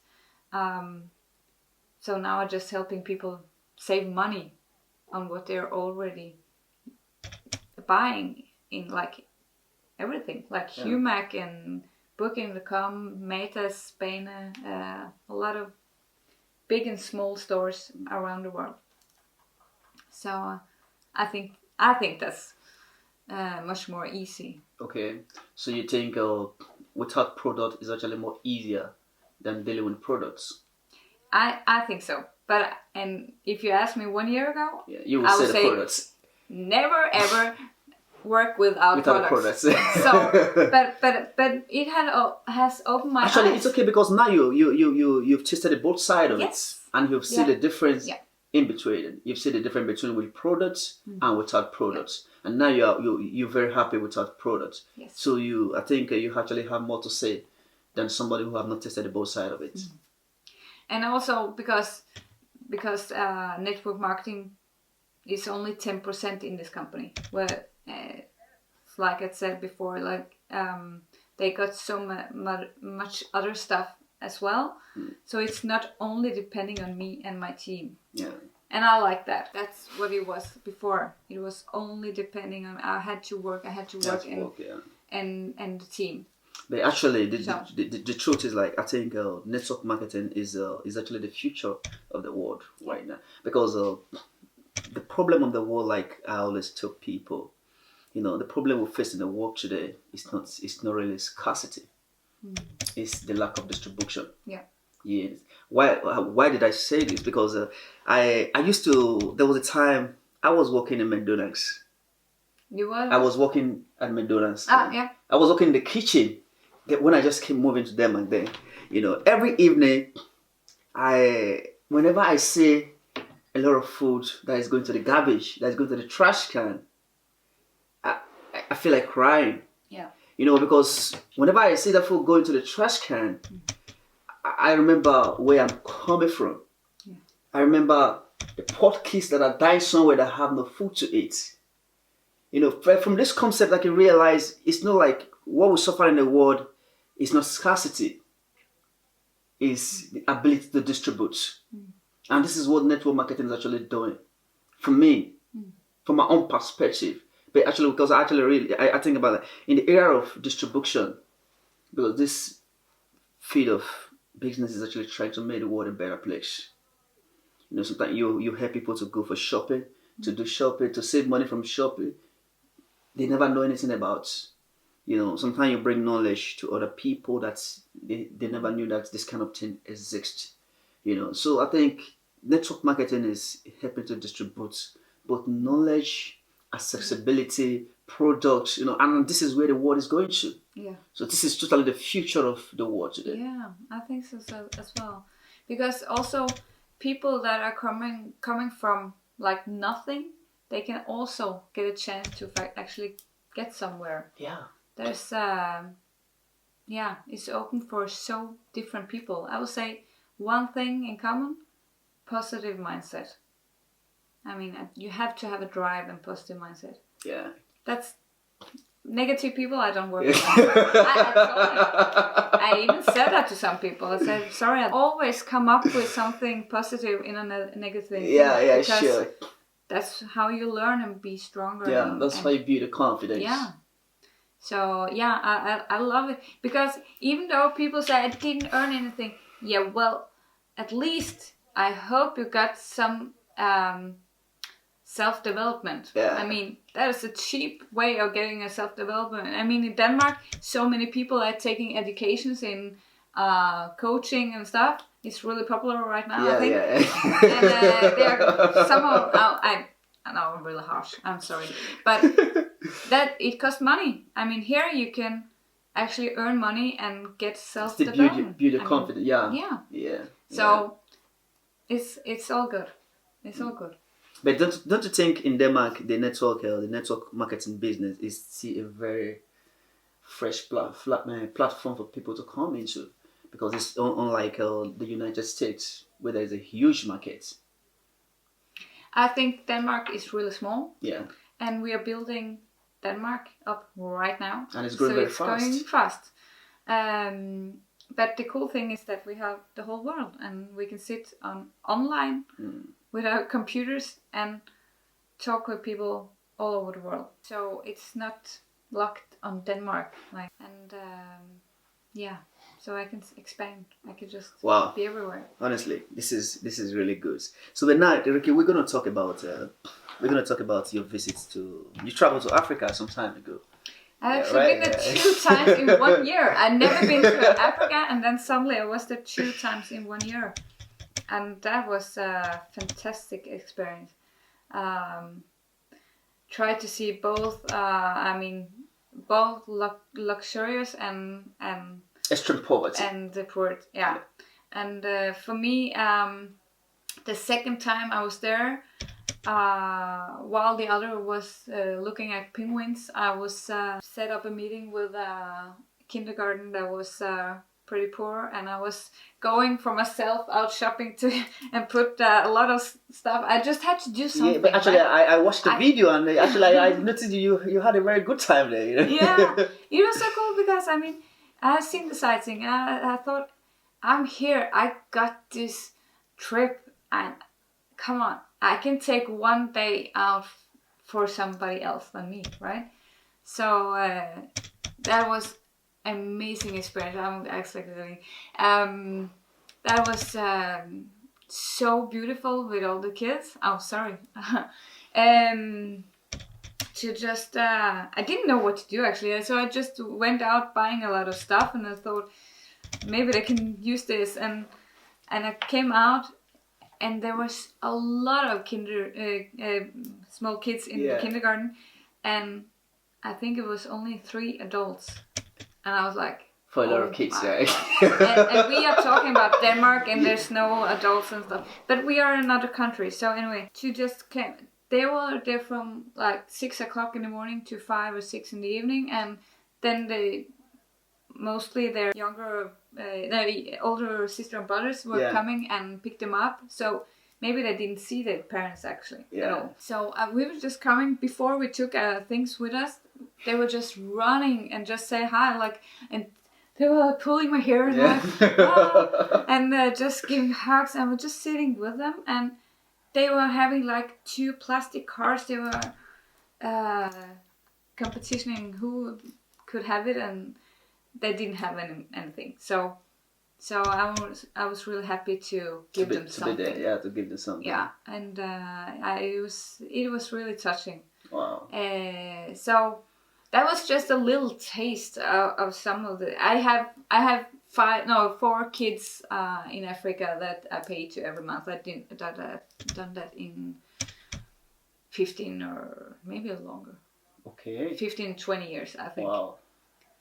So now I'm just helping people save money on what they're already buying in, like everything, like Humac and Booking.com, Metas, Spain, a lot of big and small stores around the world. So I think that's much more easy. Okay, so you think without product is actually more easier than dealing with products? I think so. But and if you asked me 1 year ago, you would say the products. Never ever work without products. So, but it has opened my eyes. Actually, it's okay, because now you've tested both sides of it, and you've seen the difference in between. You've seen the difference between with products and without products, and now you're very happy without products. Yes. So I think you actually have more to say than somebody who have not tested both side of it. And also because network marketing is only 10% in this company, where like I said before, like they got so much other stuff as well. So it's not only depending on me and my team. Yeah. And I like that. That's what it was before. It was only depending on I had to work and the team. But actually, the truth is, like, I think network marketing is actually the future of the world right now, because the problem of the world, like I always tell people, the problem we face in the world today is not really scarcity. It's the lack of distribution. Yeah. Yes. Why did I say this? Because I used to. There was a time I was working in McDonald's. You were? I was working at McDonald's. Yeah. I was working in the kitchen when I just came moving to them, and then every evening, whenever I see a lot of food that is going to the garbage, that is going to the trash can, I feel like crying. Yeah. Because whenever I see that food going to the trash can, I remember where I'm coming from. Yeah. I remember the poor kids that are dying somewhere that have no food to eat. From this concept, I can realize it's not like what we suffer in the world is not scarcity. It's the ability to distribute. And this is what network marketing is actually doing. For me, from my own perspective. But actually, because I think about it in the area of distribution, because this field of business is actually trying to make the world a better place. Sometimes you help people to go for shopping, to do shopping, to save money from shopping. They never know anything about. Sometimes you bring knowledge to other people that they never knew that this kind of thing exists. So I think network marketing is helping to distribute both knowledge, accessibility, products, and this is where the world is going to. Yeah. So this is totally the future of the world today. Yeah, I think so as well. Because also people that are coming from like nothing, they can also get a chance to actually get somewhere. Yeah. There's it's open for so different people. I would say one thing in common, positive mindset. I mean, you have to have a drive and positive mindset. Yeah. That's negative people I don't work with. I even said that to some people. I said, sorry, I always come up with something positive in a negative thing. Yeah, sure. That's how you learn and be stronger. Yeah, that's how you build the confidence. Yeah. So, yeah, I love it. Because even though people say I didn't earn anything, yeah, well, at least I hope you got some self-development. Yeah. I mean, that is a cheap way of getting a self-development. I mean, in Denmark, so many people are taking educations in coaching and stuff. It's really popular right now, I think. And there are some of I know I'm really harsh. I'm sorry, but that it costs money. I mean, here you can actually earn money and get self-development. Build your confidence. Yeah. So it's all good. It's all good. But don't you think in Denmark the network marketing business is still a very fresh platform for people to come into, because it's unlike the United States where there is a huge market. I think Denmark is really small. Yeah. And we are building Denmark up right now. And it's growing very fast. It's going fast. But the cool thing is that we have the whole world and we can sit online with our computers and talk with people all over the world. So it's not locked on Denmark. So I can expand. I can just be everywhere. Honestly, this is really good. So now, Rikke, we're gonna talk about your visits to. You traveled to Africa some time ago. I've actually been there 2 times in 1 year. I've never been to Africa, and then suddenly I was there 2 times in 1 year, and that was a fantastic experience. Tried to see both. Both luxurious and extreme poverty and the poor. Yeah. And for me, the second time I was there, while the other was looking at penguins, I was set up a meeting with a kindergarten that was pretty poor, and I was going for myself out shopping and put a lot of stuff. I just had to do something. Yeah, but actually, I watched the video, and actually, I noticed you had a very good time there. You know? Yeah, it was so cool because I mean, I've seen the sightseeing, and I thought, I'm here. I got this trip, and come on, I can take one day out for somebody else than me, right? So that was amazing experience. I'm actually that was so beautiful with all the kids. Oh, sorry. To just I didn't know what to do actually, so I just went out buying a lot of stuff, and I thought maybe they can use this, and I came out, and there was a lot of small kids in the kindergarten, and I think it was only 3 adults. And I was like, for a lot of kids, right? and we are talking about Denmark, and there's no adults and stuff. But we are in another country. So anyway, they were there from like 6 o'clock in the morning to 5 or 6 in the evening. And then mostly their older sister and brothers were coming and picked them up. So maybe they didn't see their parents actually at all. So we were just coming. Before we took things with us, they were just running and just say hi, and they were pulling my hair and just giving hugs, and we're just sitting with them, and they were having like 2 plastic cars. They were competitioning who could have it, and they didn't have anything. So I was really happy to give them something. To be there, to give them something. Yeah, and it was really touching. Wow. So that was just a little taste of some of the. I have 4 kids in Africa that I pay to every month. I've done that in 15 or maybe longer. Okay. 15, 20 years, I think.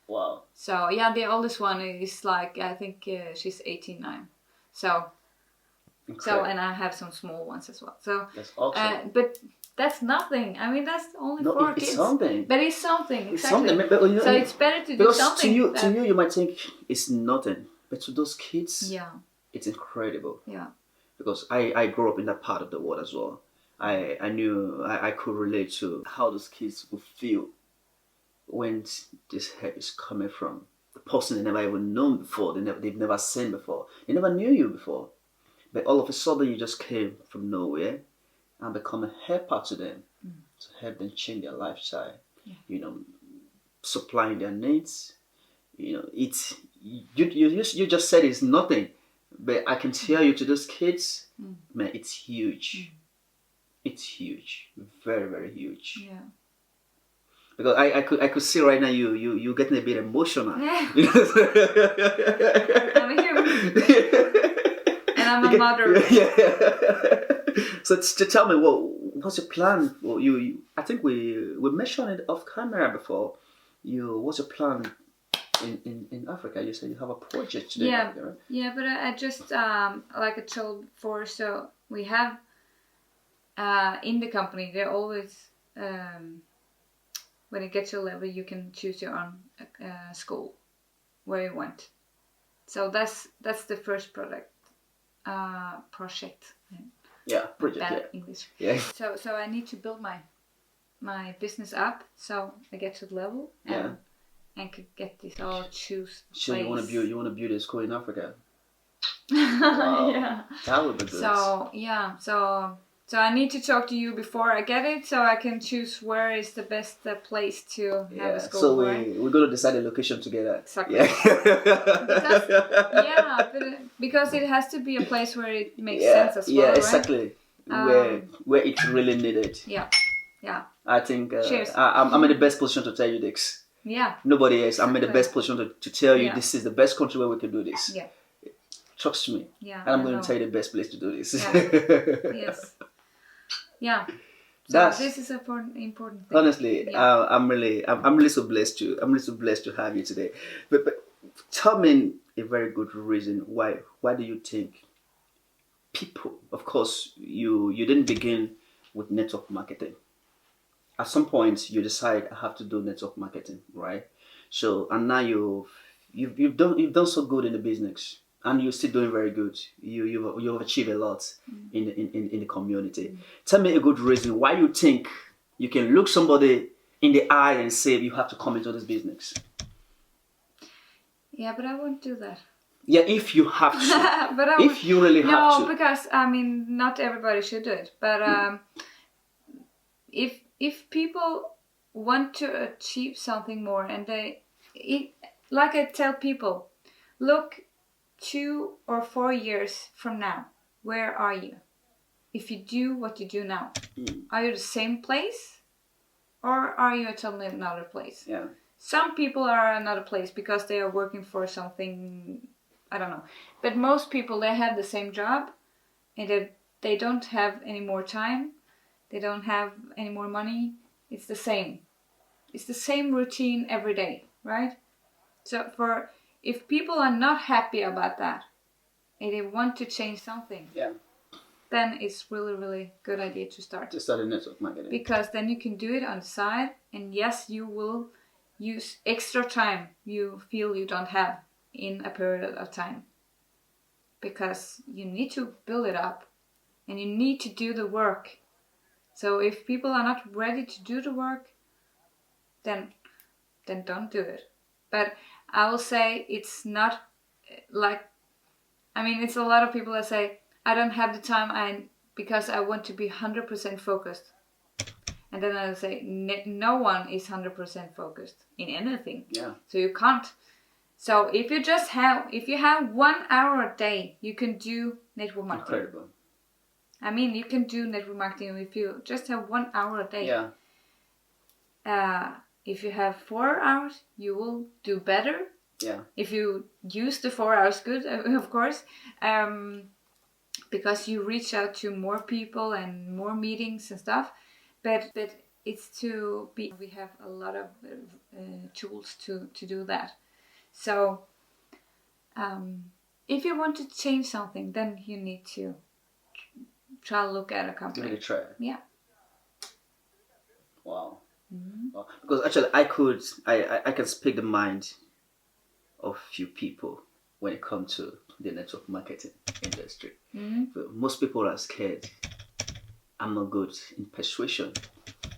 Wow. So yeah, the oldest one is like, I think she's 18 now. So incredible. And I have some small ones as well. So that's awesome. But that's nothing. I mean, that's only 4 kids. It's something. But it's something. It's exactly. something. But, so it's better to do something. To you might think it's nothing, but to those kids, it's incredible. Yeah. Because I grew up in that part of the world as well. I knew I could relate to how those kids would feel when this help is coming from the person they never even known before, they've never seen before, they never knew you before, but all of a sudden you just came from nowhere and become a helper to them, to help them change their lifestyle, supplying their needs. It's you just said it's nothing, but I can tell you, to those kids, man, it's huge. It's huge, very, very huge. Yeah. Because I could see right now you getting a bit emotional. Yeah. I'm a human. And I'm a mother. Yeah. So to tell me, what's your plan? Well, you I think we mentioned it off camera before. What's your plan in Africa? You said you have a project today. Yeah. Right? Yeah, but I just like I told before, so we have in the company, they're always when you get to a level, you can choose your own school where you want. So that's the first project. Yeah, project. Bad Yeah. English. Yeah. So I need to build my business up, so I get to the level and could get this all choose. So place. you want to build a school in Africa? Wow. Yeah. That would be good. So I need to talk to you before I get it, so I can choose where is the best place to have a school. So we're going to decide the location together. Exactly. Yeah. because it has to be a place where it makes sense as well. Yeah, right? exactly. Where it's really needed. Yeah. Yeah. I think Cheers. I'm in the best position to tell you this. Yeah. Nobody else. I'm in the best position to tell you this is the best country where we can do this. Yeah. Trust me. Yeah. And I'm going to tell you the best place to do this. Yeah. Yes. Yeah. So this is an important thing. Honestly, I'm really so blessed to have you today. But tell me a very good reason why do you think people, of course, you didn't begin with network marketing. At some point, you decide I have to do network marketing, right? So, and now you've done so good in the business, and you're still doing very good. You've achieved a lot in the community. Tell me a good reason why you think you can look somebody in the eye and say you have to come into this business. Yeah, but I won't do that. Yeah, if you have to. But if you really have to. No, because I mean, not everybody should do it. But if people want to achieve something more, and like I tell people, look 2 or 4 years from now, where are you? If you do what you do now, are you the same place, or are you at totally another place? Yeah. Some people are another place because they are working for something, I don't know. But most people, they have the same job, and they don't have any more time. They don't have any more money. It's the same. It's the same routine every day, right? So if people are not happy about that, and they want to change something, then it's really, really good idea to start. To start a network marketing. Because then you can do it on the side, and yes, you will use extra time you feel you don't have in a period of time. Because you need to build it up, and you need to do the work. So if people are not ready to do the work, then don't do it. But I will say it's not like, I mean, it's a lot of people that say, I don't have the time because I want to be 100% focused. And then I'll say, no one is 100% focused in anything. Yeah. So you can't. So if you have 1 hour a day, you can do network marketing. Incredible. I mean, you can do network marketing if you just have 1 hour a day. Yeah. If you have 4 hours, you will do better. Yeah. If you use the 4 hours good, of course, because you reach out to more people and more meetings and stuff. But it's we have a lot of tools to do that. So if you want to change something, then you need to try to look at a company. Give it a try. Yeah. Wow. Mm-hmm. Wow. Because actually, I can speak the mind of few people when it comes to the network marketing industry. Mm-hmm. But most people are scared. I'm not good in persuasion.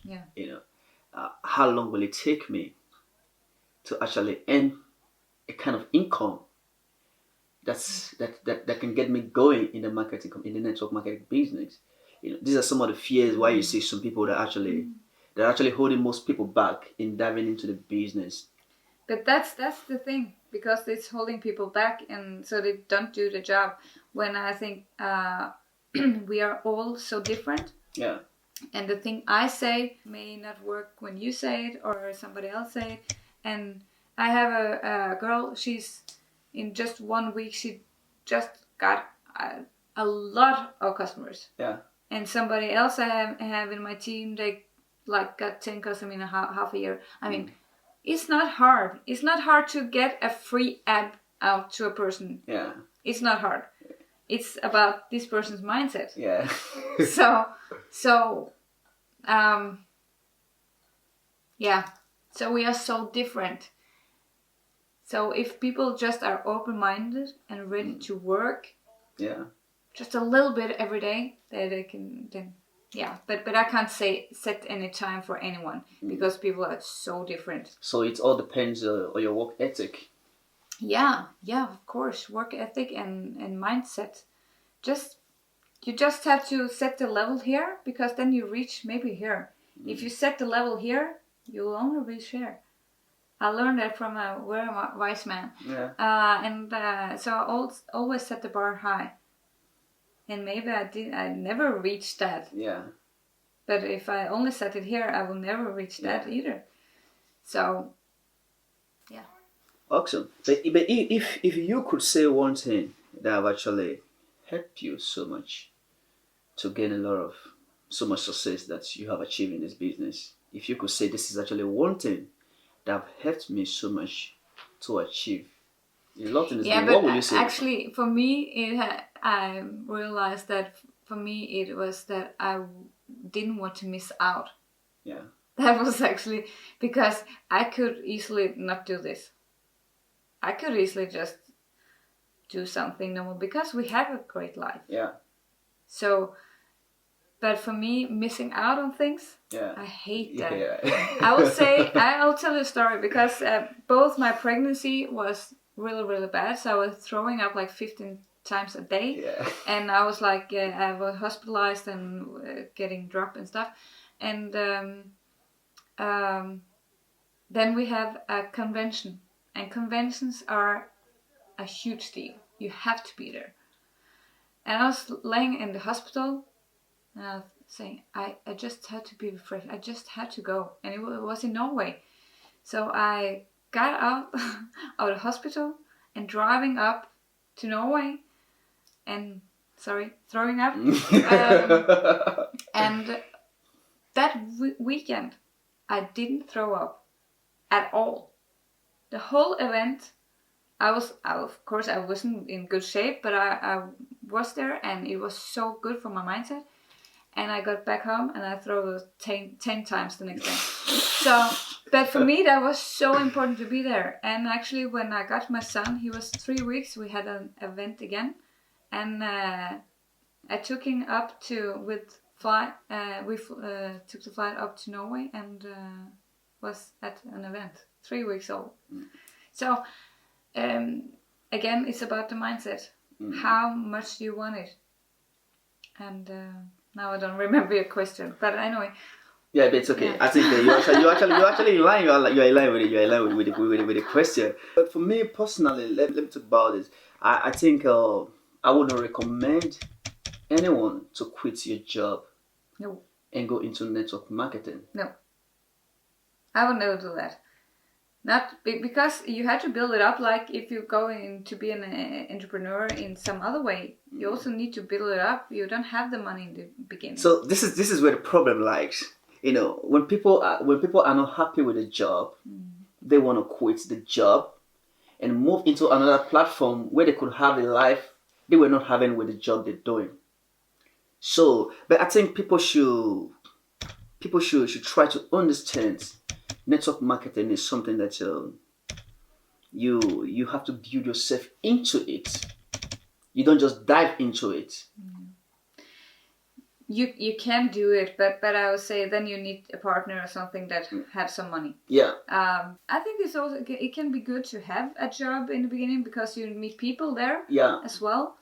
Yeah. How long will it take me to actually earn a kind of income that can get me going in the network marketing business? These are some of the fears why you see some people that they're actually holding most people back in diving into the business. But that's the thing, because it's holding people back, and so they don't do the job. When I think we are all so different. Yeah. And the thing I say may not work when you say it or somebody else say it. And I have a girl, she's in just 1 week, she just got a lot of customers. Yeah. And somebody else I have in my team, they got 10 customers in half a year. I mean, it's not hard. It's not hard to get a free ad out to a person. Yeah. It's not hard. It's about this person's mindset. Yeah. So, yeah. So we are so different. So if people just are open-minded and ready to work, just a little bit every day, they can then, yeah. But I can't set any time for anyone because people are so different. So it all depends on your work ethic. Yeah, of course, work ethic and mindset. You just have to set the level here, because then you reach maybe here. If you set the level here, you'll only reach here. I learned that from a very wise man. Yeah. So I always set the bar high. And maybe I never reached that. Yeah. But if I only set it here, I will never reach that either. So, yeah. Awesome. But if you could say one thing that have actually helped you so much to gain so much success that you have achieved in this business, if you could say this is actually one thing that have helped me so much to achieve a lot in this business, what would you say? Actually, for me, I realized that for me it was that I didn't want to miss out. Yeah. That was actually because I could easily not do this. I could easily just do something normal because we have a great life. Yeah. So, but for me, missing out on things, Yeah. I hate that. Yeah. I'll tell you a story because both my pregnancy was really, really bad. So I was throwing up like 15 times a day. Yeah. And I was like, I was hospitalized and getting dropped and stuff. And then we have a convention. And conventions are a huge deal. You have to be there. And I was laying in the hospital and I was saying, I just had to be refreshed. I just had to go. And it was in Norway. So I got out of the hospital and driving up to Norway and, throwing up. And that weekend, I didn't throw up at all. The whole event, of course, I wasn't in good shape, but I was there and it was so good for my mindset. And I got back home and I threw 10 times the next day. So, but for me, that was so important to be there. And actually, when I got my son, he was 3 weeks, we had an event again. And I took him up we took the flight up to Norway and was at an event, 3 weeks old. So, again, it's about the mindset. How much do you want it? And now I don't remember your question, but anyway. Yeah, but it's okay. Yeah. I think that you're actually in line. You're in line with the question. But for me personally, let me talk about this. I think I wouldn't recommend anyone to quit your job. No. And go into network marketing. No. I would never do that. Not because you had to build it up. Like if you're going to be an entrepreneur in some other way, you also need to build it up. You don't have the money in the beginning. So this is where the problem lies. You know, when people are not happy with a job, they want to quit the job and move into another platform where they could have a life they were not having with the job they're doing. So, but I think people should try to understand network marketing is something that you have to build yourself into it. You don't just dive into it. You can do it, but I would say then you need a partner or something that has some money. Yeah. I think it can be good to have a job in the beginning because you meet people there. Yeah. As well.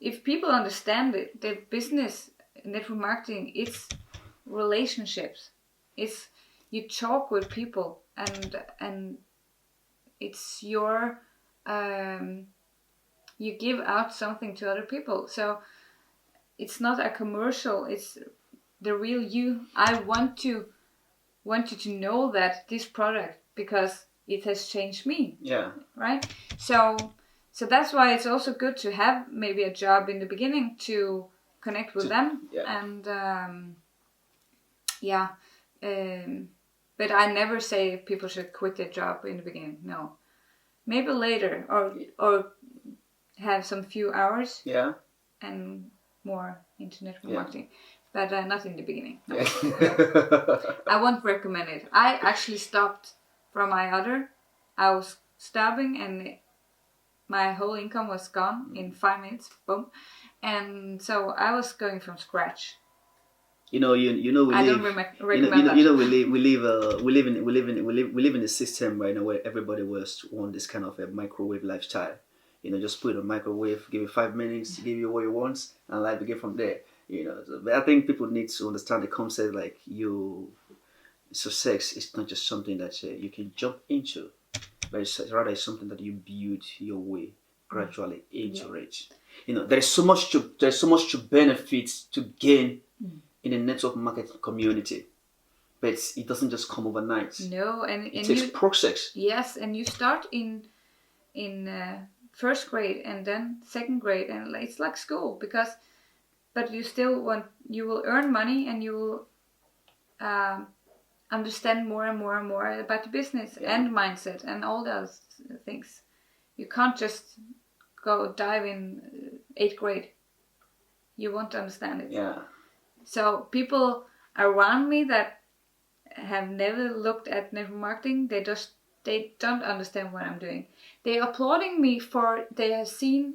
If people understand it, the business network marketing, it's relationships. It's you talk with people and it's your you give out something to other people. So it's not a commercial. It's the real you. I want you to know that this product because it has changed me. Yeah. Right. So that's why it's also good to have maybe a job in the beginning to connect with them. Yeah. And but I never say people should quit their job in the beginning. No, maybe later or have some few hours. Yeah. And more into network marketing, but not in the beginning. No. Yeah. I won't recommend it. I actually stopped from my other. I was starving and my whole income was gone in 5 minutes. Boom, and so I was going from scratch. We live. I don't recommend that. We live in a system right now where everybody wants this kind of a microwave lifestyle. Just put it on microwave, give it 5 minutes, give you what you want, and life begin from there. But I think people need to understand the concept like success is not just something that you can jump into, but it's rather something that you build your way gradually into it. There's so much to benefit to gain in the network marketing community, but it doesn't just come overnight. No, and it takes process. Yes, and you start in first grade and then second grade, and it's like school but you will earn money and you will understand more and more and more about the business and mindset and all those things. You can't just go dive in 8th grade. You won't understand it. Yeah. So people around me that have never looked at network marketing, they don't understand what I'm doing. They're applauding me for they have seen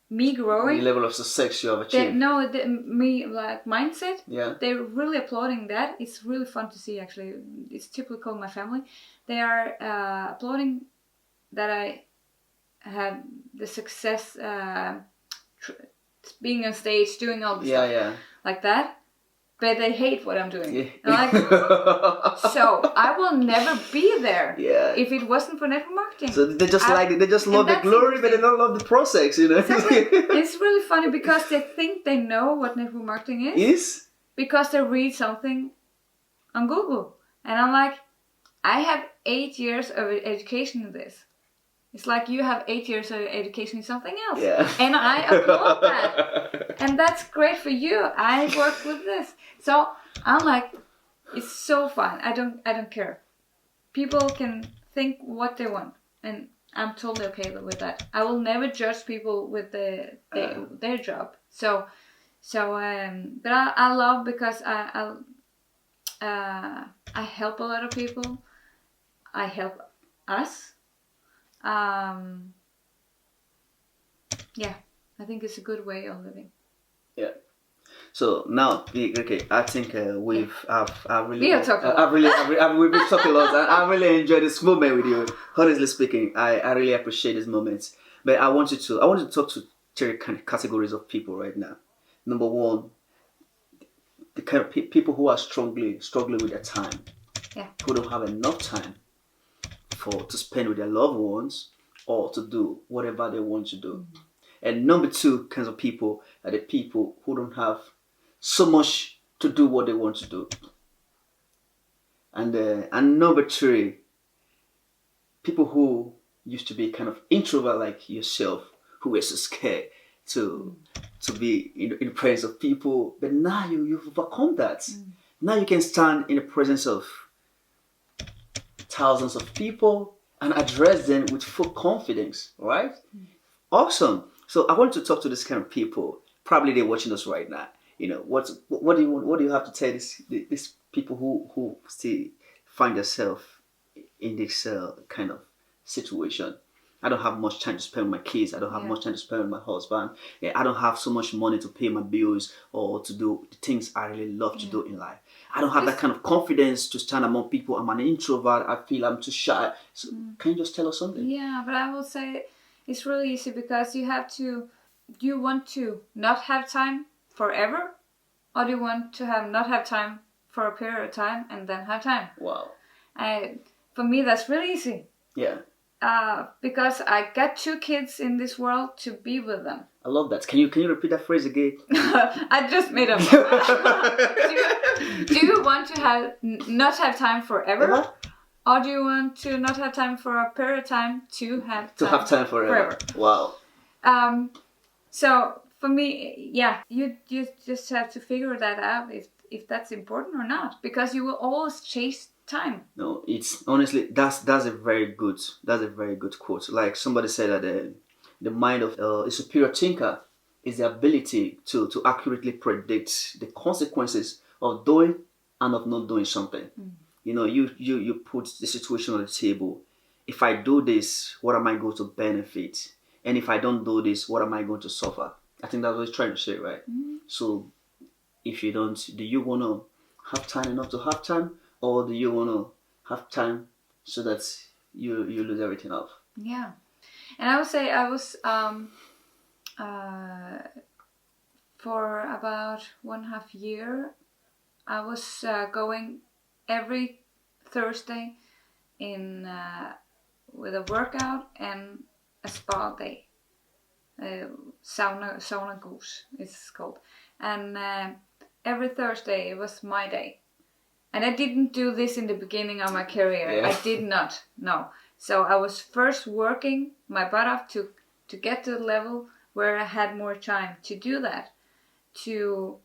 me growing. The level of success you have achieved. Me like mindset. Yeah. They're really applauding that. It's really fun to see actually. It's typical my family. They are applauding that I have the success, being on stage, doing all the stuff like that. But they hate what I'm doing. Yeah. Like, so I will never be there if it wasn't for network marketing. So they just love the glory, but they don't love the process, you know. Exactly. It's really funny because they think they know what network marketing is. Yes. Because they read something on Google. And I'm like, I have 8 years of education in this. It's like you have 8 years of education in something else. Yeah. And I applaud that. And that's great for you. I work with this. So I'm like, it's so fun. I don't care. People can think what they want. And I'm totally okay with that. I will never judge people with their job. So but I love because I help a lot of people. I help us. I think it's a good way of living. Yeah. So now, okay, I think we've been talking a lot. I really enjoyed this moment with you. Honestly speaking, I really appreciate this moment. But I want to talk to 3 kind of categories of people right now. Number 1, the kind of people who are struggling with their time. Yeah. Who don't have enough time to spend with their loved ones or to do whatever they want to do. Mm-hmm. And number 2 kinds of people are the people who don't have so much to do what they want to do. And number 3, people who used to be kind of introvert like yourself, who were so scared to be in the presence of people, but now you've overcome that. Mm. Now you can stand in the presence of thousands of people and address them with full confidence, right? Mm. Awesome. So I want to talk to this kind of people. Probably they're watching us right now. You know, what do you have to tell these people who still find themselves in this kind of situation? I don't have much time to spend with my kids. I don't have much time to spend with my husband. I don't have so much money to pay my bills or to do the things I really love to do in life. I don't have that kind of confidence to stand among people. I'm an introvert. I feel I'm too shy. So can you just tell us something? Yeah, but I will say it's really easy because you do you want to not have time forever? Or do you want to not have time for a period of time and then have time? Wow. For me, that's really easy. Yeah. Because I got 2 kids in this world to be with them. I love that. Can you repeat that phrase again? I just made up. do you want to not have time forever? Or do you want to not have time for a period of time to have time forever? Wow. So for me, you just have to figure that out if that's important or not, because you will always chase time. No, it's honestly that's a very good quote. Like somebody said that the mind of a superior thinker is the ability to accurately predict the consequences of doing and of not doing something. Mm. You know, you put the situation on the table. If I do this, what am I going to benefit? And if I don't do this, what am I going to suffer? I think that's what he's trying to say, right? Mm. So if you don't, do you want to have time enough to have time? Or do you want to have time so that you lose everything up? Yeah. And I would say I was, for about 1.5 years, I was going every Thursday in with a workout and a spa day. Sauna goose, it's called. And every Thursday it was my day. And I didn't do this in the beginning of my career. Yeah. I did not, no. So I was first working my butt off to get to the level where I had more time to do that, to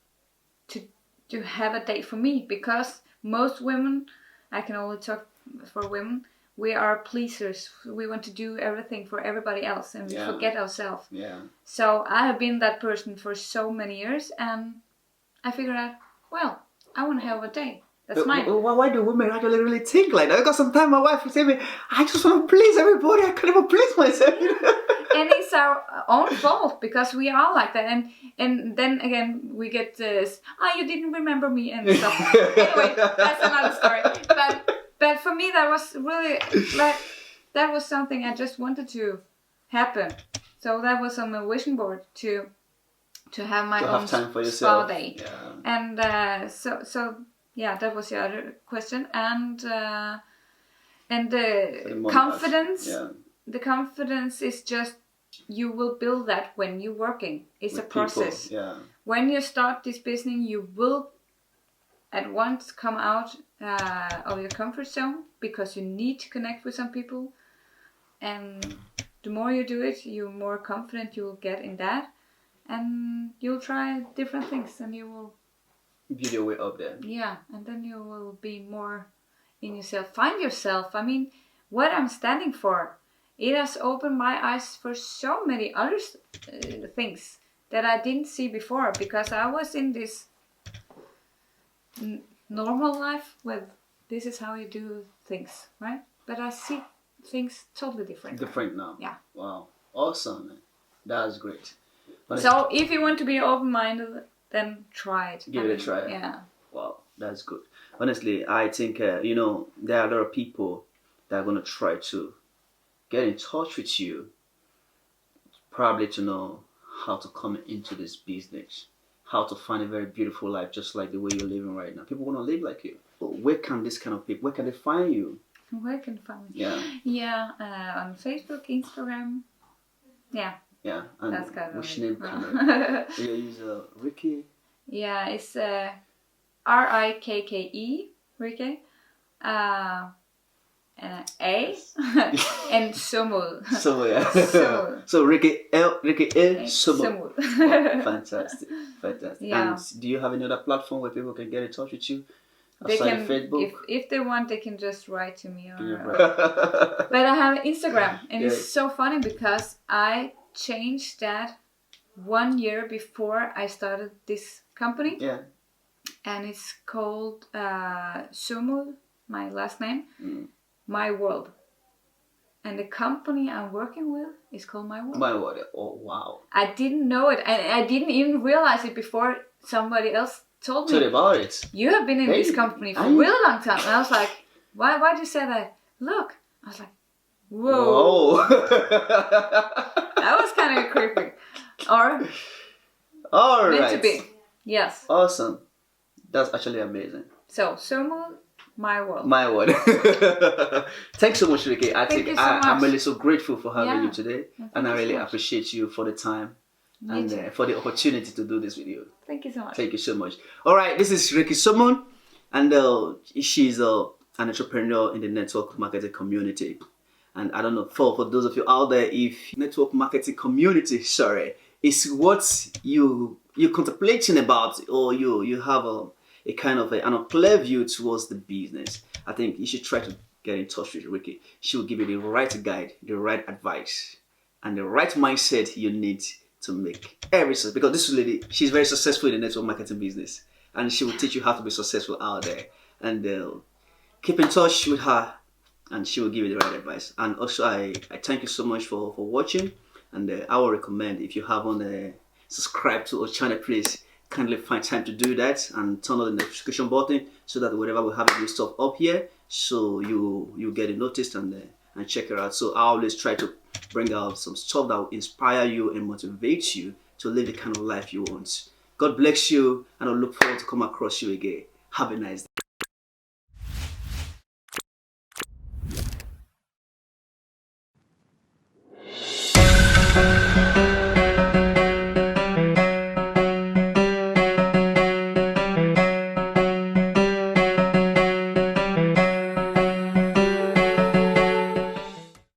have a day for me. Because most women, I can only talk for women, we are pleasers. We want to do everything for everybody else, and we forget ourselves. Yeah. So I have been that person for so many years, and I figured out, well, I want to have a day. That's mine. Why do women actually really think like that? Because sometimes my wife will say to me, I just want to please everybody. I can't even please myself. And it's our own fault because we are like that. And then again, we get this, you didn't remember me and stuff. Anyway, that's another story. But for me, that was really, that was something I just wanted to happen. So that was on my vision board to have my own time for spa day. Yeah. And so yeah, that was the other question. And the confidence, the confidence is just, you will build that when you're working. It's with a process. People, yeah. When you start this business, you will at once come out of your comfort zone because you need to connect with some people. And the more you do it, the more confident you will get in that. And you'll try different things and you will build your way up there. Yeah, and then you will be more in yourself. Find yourself. I mean, what I'm standing for, it has opened my eyes for so many other things that I didn't see before, because I was in this normal life where this is how you do things, right? But I see things totally different. Different now. Yeah. Wow. Awesome, man. That's great. So if you want to be open-minded, then try it. Give it a try. Yeah. Wow, that's good. Honestly, I think, there are a lot of people that are going to try to get in touch with you, probably to know how to come into this business, how to find a very beautiful life, just like the way you're living right now. People want to live like you. But where can this kind of people, where can they find you? Where can they find me? Yeah. Yeah, on Facebook, Instagram. Yeah. Yeah, and that's kind of which name can you use? Rikke? Yeah, it's Rikke, Rikke, A, and Sømod. Sømod, yeah. Sømod. So Rikke A Sømod. Wow, fantastic. Yeah. And do you have any other platform where people can get in touch with you? They can, Facebook? if they want, they can just write to me. But I have Instagram, and it's so funny because I changed that 1 year before I started this company. Yeah. And it's called Sømod, my last name, My World. And the company I'm working with is called My World. My World. Oh, wow. I didn't know it. I didn't even realize it before somebody else told me. Tell me about it. You have been in this company for a really long time. And I was like, why did you say that? Look. I was like, whoa. That was kind of creepy. Or all meant right. to be. Yes. Awesome. That's actually amazing. So, Sømod, My World. My World. Thanks so much, Rikke. I'm really so grateful for having you today. And I really appreciate you for the time and for the opportunity to do this with you. Thank you so much. Thank you so much. All right, this is Rikke Sømod, and she's an entrepreneur in the network marketing community. And I don't know, for those of you out there, if network marketing community, is what you're contemplating about, or you have a kind of an unclear view towards the business, I think you should try to get in touch with Rikke. She will give you the right guide, the right advice, and the right mindset you need to make everything. Because this lady, she's very successful in the network marketing business, and she will teach you how to be successful out there. And keep in touch with her, and she will give you the right advice. And also, I thank you so much for watching. And I will recommend, if you haven't subscribed to our channel, please kindly find time to do that and turn on the notification button, so that whenever we have new stuff up here, so you get it noticed and check it out. So I always try to bring out some stuff that will inspire you and motivate you to live the kind of life you want. God bless you, and I look forward to come across you again. Have a nice day.